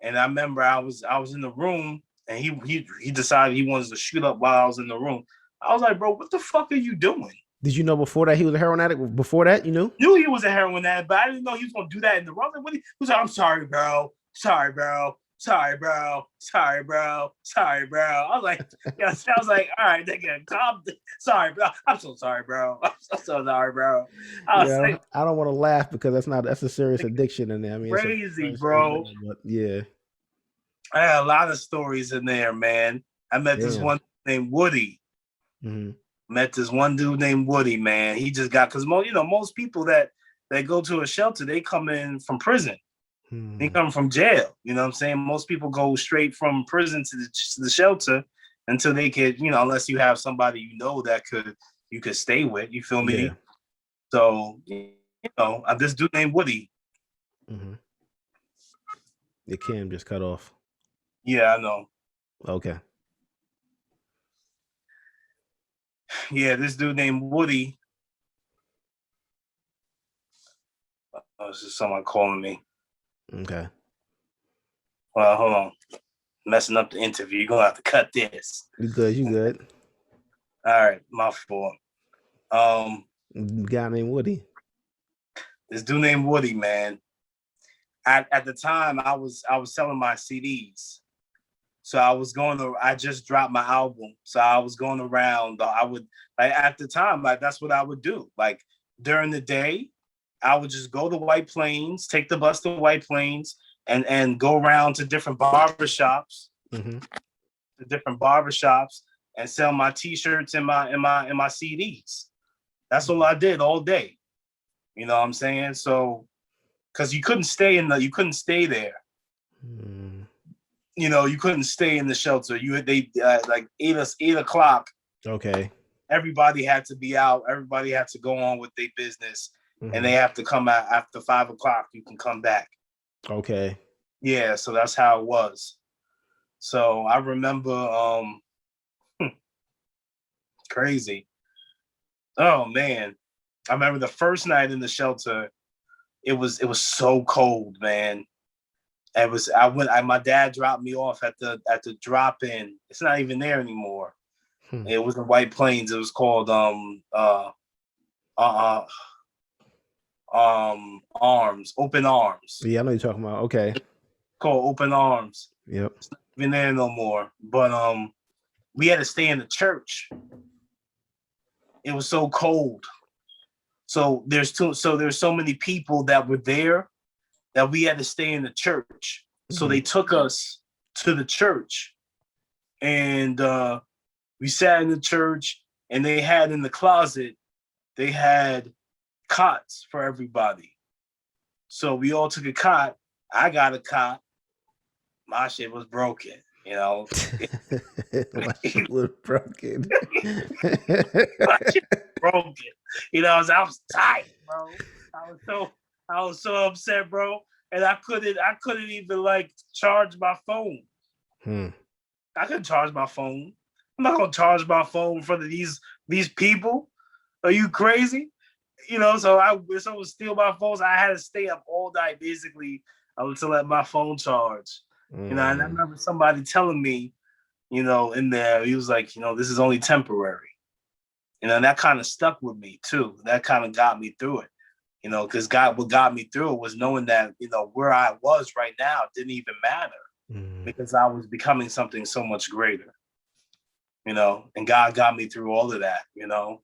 And I remember I was in the room, and he decided he wanted to shoot up while I was in the room. I was like, bro, what the fuck are you doing? Did you know before that he was a heroin addict? Before that, you knew? Knew he was a heroin addict, but I didn't know he was going to do that in the room. Like, he was like, I'm sorry, bro. Sorry, bro. Sorry, bro. Sorry, bro. Sorry, bro. I was like, yeah, I was like, all right, nigga, calm. Sorry, bro. I'm so sorry, bro. I'm so sorry, bro. I don't want to laugh because that's a serious addiction in there. I mean, crazy, bro. But yeah. I had a lot of stories in there, man. I met this one named Woody. Mm-hmm. Met this one dude named Woody, man. He just got, because most people that go to a shelter, they come in from prison. They come from jail. You know what I'm saying? Most people go straight from prison to the shelter until they could, unless you have somebody that you could stay with. You feel me? Yeah. So, this dude named Woody. Mm-hmm. Your cam just cut off. Yeah, I know. Okay. Yeah, this dude named Woody. Oh, this is someone calling me. Okay. Well, hold on. Messing up the interview. You're going to have to cut this. You good. All right, my fault. Guy named Woody. This dude named Woody, man. At the time, I was selling my CDs. So I just dropped my album. So I was going around. At the time, that's what I would do. Like, during the day, I would just go to White Plains, take the bus to White Plains, and go around to different barbershops, mm-hmm. And sell my T-shirts and my CDs. That's all I did all day. You know what I'm saying? So, because you couldn't stay there. You couldn't stay in the shelter. Like 8 o'clock. Okay. Everybody had to be out. Everybody had to go on with their business, and they have to come out after 5 o'clock. You can come back. Okay. Yeah, so that's how it was. So I remember, crazy. Oh man, I remember the first night in the shelter. It was so cold, man. My dad dropped me off at the drop-in. It's not even there anymore. It was in White Plains. It was called Arms, Open Arms. Yeah, I know you're talking about. Okay. It's called Open Arms. Yep. It's not even there no more. But we had to stay in the church. It was so cold. So there's so many people that were there that we had to stay in the church. So they took us to the church, and we sat in the church, and they had in the closet, they had cots for everybody. So we all took a cot. I got a cot. My shit was broken, My shit was broken. My shit was broken. I was tight, bro. I was so upset, bro. And I couldn't even charge my phone. I couldn't charge my phone. I'm not gonna charge my phone in front of these people. Are you crazy? So if someone steal my phone, so I had to stay up all night basically to let my phone charge. And I remember somebody telling me, in there, he was like, this is only temporary. And that kind of stuck with me too. That kind of got me through it. You know, because what got me through it was knowing that, you know, where I was right now didn't even matter because I was becoming something so much greater, you know, and God got me through all of that, you know.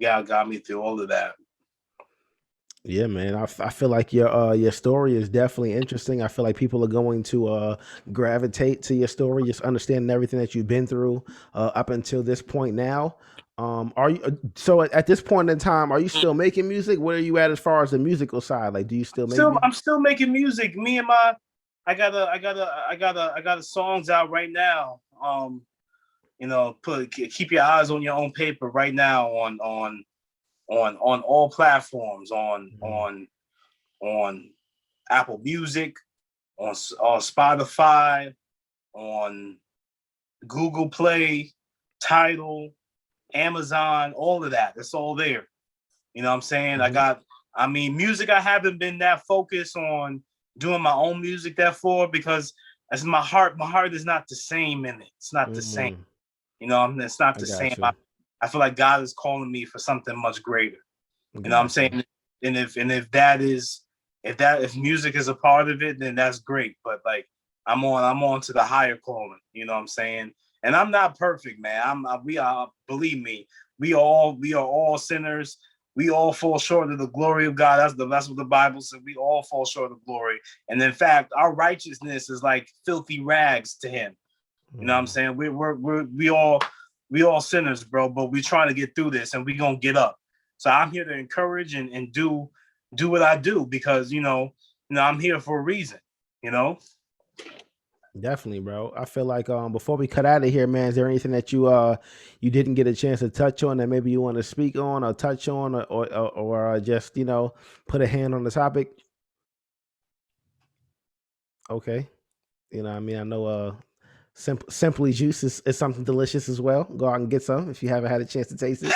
God got me through all of that. Yeah, man. I feel like your story is definitely interesting. I feel like people are going to gravitate to your story, just understanding everything that you've been through up until this point now. Are you so at this point in time, are you still making music? Where are you at as far as the musical side? Like, do you still make music? I'm still making music. Me and I got songs out right now. You know, keep your eyes on your own paper right now on all platforms, on Apple Music, on Spotify, on Google Play, Tidal, Amazon, all of that. It's all there. You know what I'm saying? Music, I haven't been that focused on doing my own music because that's my heart. My heart is not the same in it. It's not the same. You know, it's not the same. I feel like God is calling me for something much greater. You know what I'm saying? And if music is a part of it, then that's great. But like I'm on to the higher calling. You know what I'm saying? And I'm not perfect, man. Believe me, we are all sinners. We all fall short of the glory of God. That's what the Bible said. We all fall short of glory. And in fact, our righteousness is like filthy rags to him. You know what I'm saying? We all sinners, bro, but we're trying to get through this and we're gonna get up. So I'm here to encourage and do what I do because you know I'm here for a reason, you know. Definitely, bro. I feel like before we cut out of here, man, is there anything that you didn't get a chance to touch on that maybe you want to speak on or touch on or just, you know, put a hand on the topic? Okay. You know, I mean, I know Simply Juice is something delicious as well. Go out and get some if you haven't had a chance to taste it.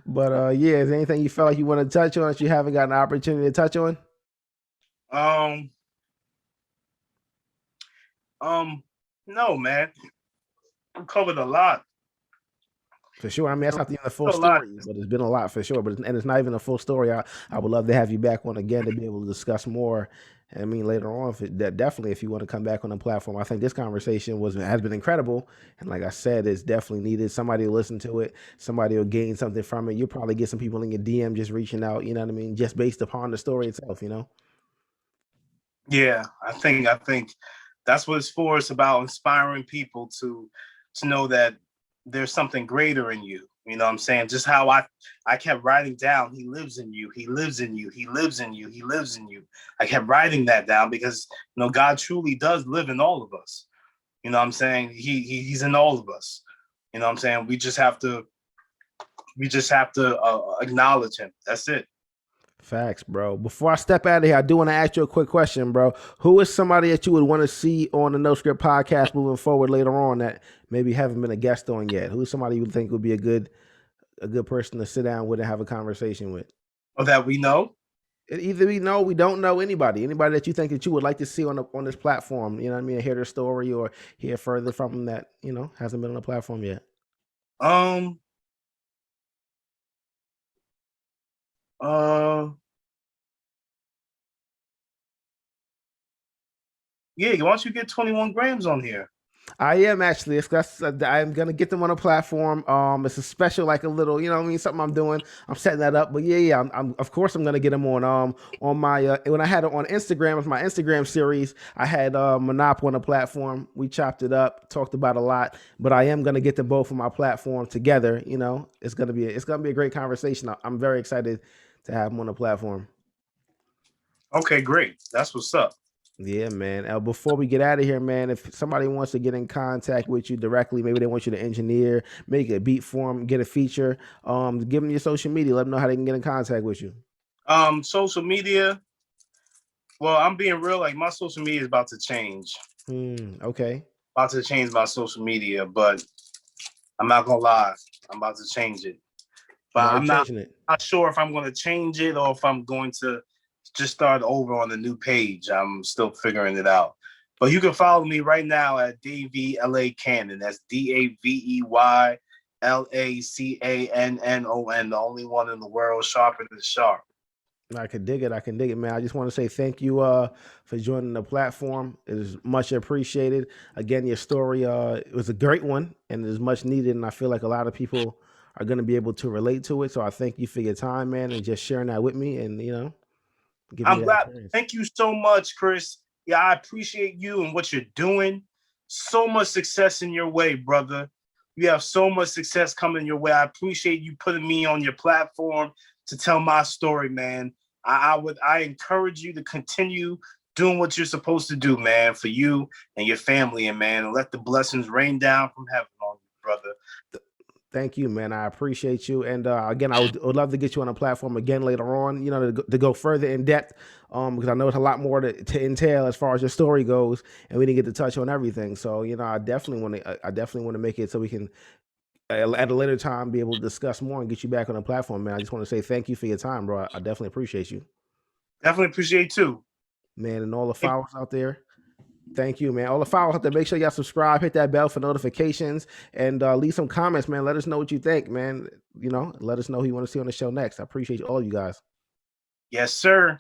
But yeah, is there anything you felt like you want to touch on that you haven't got an opportunity to touch on? No, man. I covered a lot. For sure. I mean, that's not even a full story, but it's been a lot for sure. And it's not even a full story. I would love to have you back on again to be able to discuss more. I mean, later on, definitely, if you want to come back on the platform, I think this conversation has been incredible. And like I said, it's definitely needed. Somebody will listen to it. Somebody will gain something from it. You'll probably get some people in your DM just reaching out. You know what I mean? Just based upon the story itself. You know? Yeah, I think that's what it's for. It's about inspiring people to know that there's something greater in you. You know what I'm saying? Just how I kept writing down, he lives in you, he lives in you, he lives in you, he lives in you. I kept writing that down because, you know, God truly does live in all of us. You know what I'm saying? He's in all of us. You know what I'm saying? We just have to acknowledge him. That's it. Facts, bro. Before I step out of here, I do want to ask you a quick question, bro. Who is somebody that you would want to see on the No Script podcast moving forward later on that maybe haven't been a guest on yet? Who's somebody you would think would be a good person to sit down with and have a conversation with? Or that we know? Either we know, we don't know anybody that you think that you would like to see on this platform. You know what I mean? Hear their story or hear further from them that, you know, hasn't been on the platform yet. Yeah, why don't you get 21 grams on here? I am actually. I'm gonna get them on a platform. It's a special, like a little, you know what I mean, something I'm doing. I'm setting that up. But yeah, I'm of course I'm gonna get them on my when I had it on Instagram, with my Instagram series, I had Monop on the platform. We chopped it up, talked about a lot. But I am gonna get them both on my platform together. You know, it's gonna be a great conversation. I'm very excited to have them on the platform. Okay, great. That's what's up. Yeah, man. Before we get out of here, man, if somebody wants to get in contact with you directly, maybe they want you to engineer, make a beat for them, get a feature, give them your social media, let them know how they can get in contact with you. Social media. Well, I'm being real. Like my social media is about to change. Okay. About to change my social media, but I'm not gonna lie. I'm about to change it. But I'm not sure if I'm going to change it or if I'm going to just start over on the new page. I'm still figuring it out. But you can follow me right now at Davey LA Cannon. That's DAVEY LACANNON, the only one in the world sharper than sharp. I can dig it. I can dig it, man. I just want to say thank you for joining the platform. It is much appreciated. Again, your story it was a great one and it is much needed. And I feel like a lot of people are going to be able to relate to it. So I thank you for your time, man, and just sharing that with me and, giving me I'm that glad. experience. Thank you so much, Chris. Yeah, I appreciate you and what you're doing. So much success in your way, brother. You have so much success coming your way. I appreciate you putting me on your platform to tell my story, man. I encourage you to continue doing what you're supposed to do, man, for you and your family, and man, and let the blessings rain down from heaven on you, brother. Thank you, man. I appreciate you. And again, I would love to get you on a platform again later on, to go further in depth, because I know it's a lot more to entail as far as your story goes, and we didn't get to touch on everything. So, I definitely want to make it so we can at a later time be able to discuss more and get you back on the platform, man. I just want to say thank you for your time, bro. I definitely appreciate you. Definitely appreciate it too. Man, and all the followers out there. Thank you, man. All the followers out there, make sure y'all subscribe, hit that bell for notifications, and leave some comments, man. Let us know what you think, man. Let us know who you want to see on the show next. I appreciate all you guys. Yes, sir.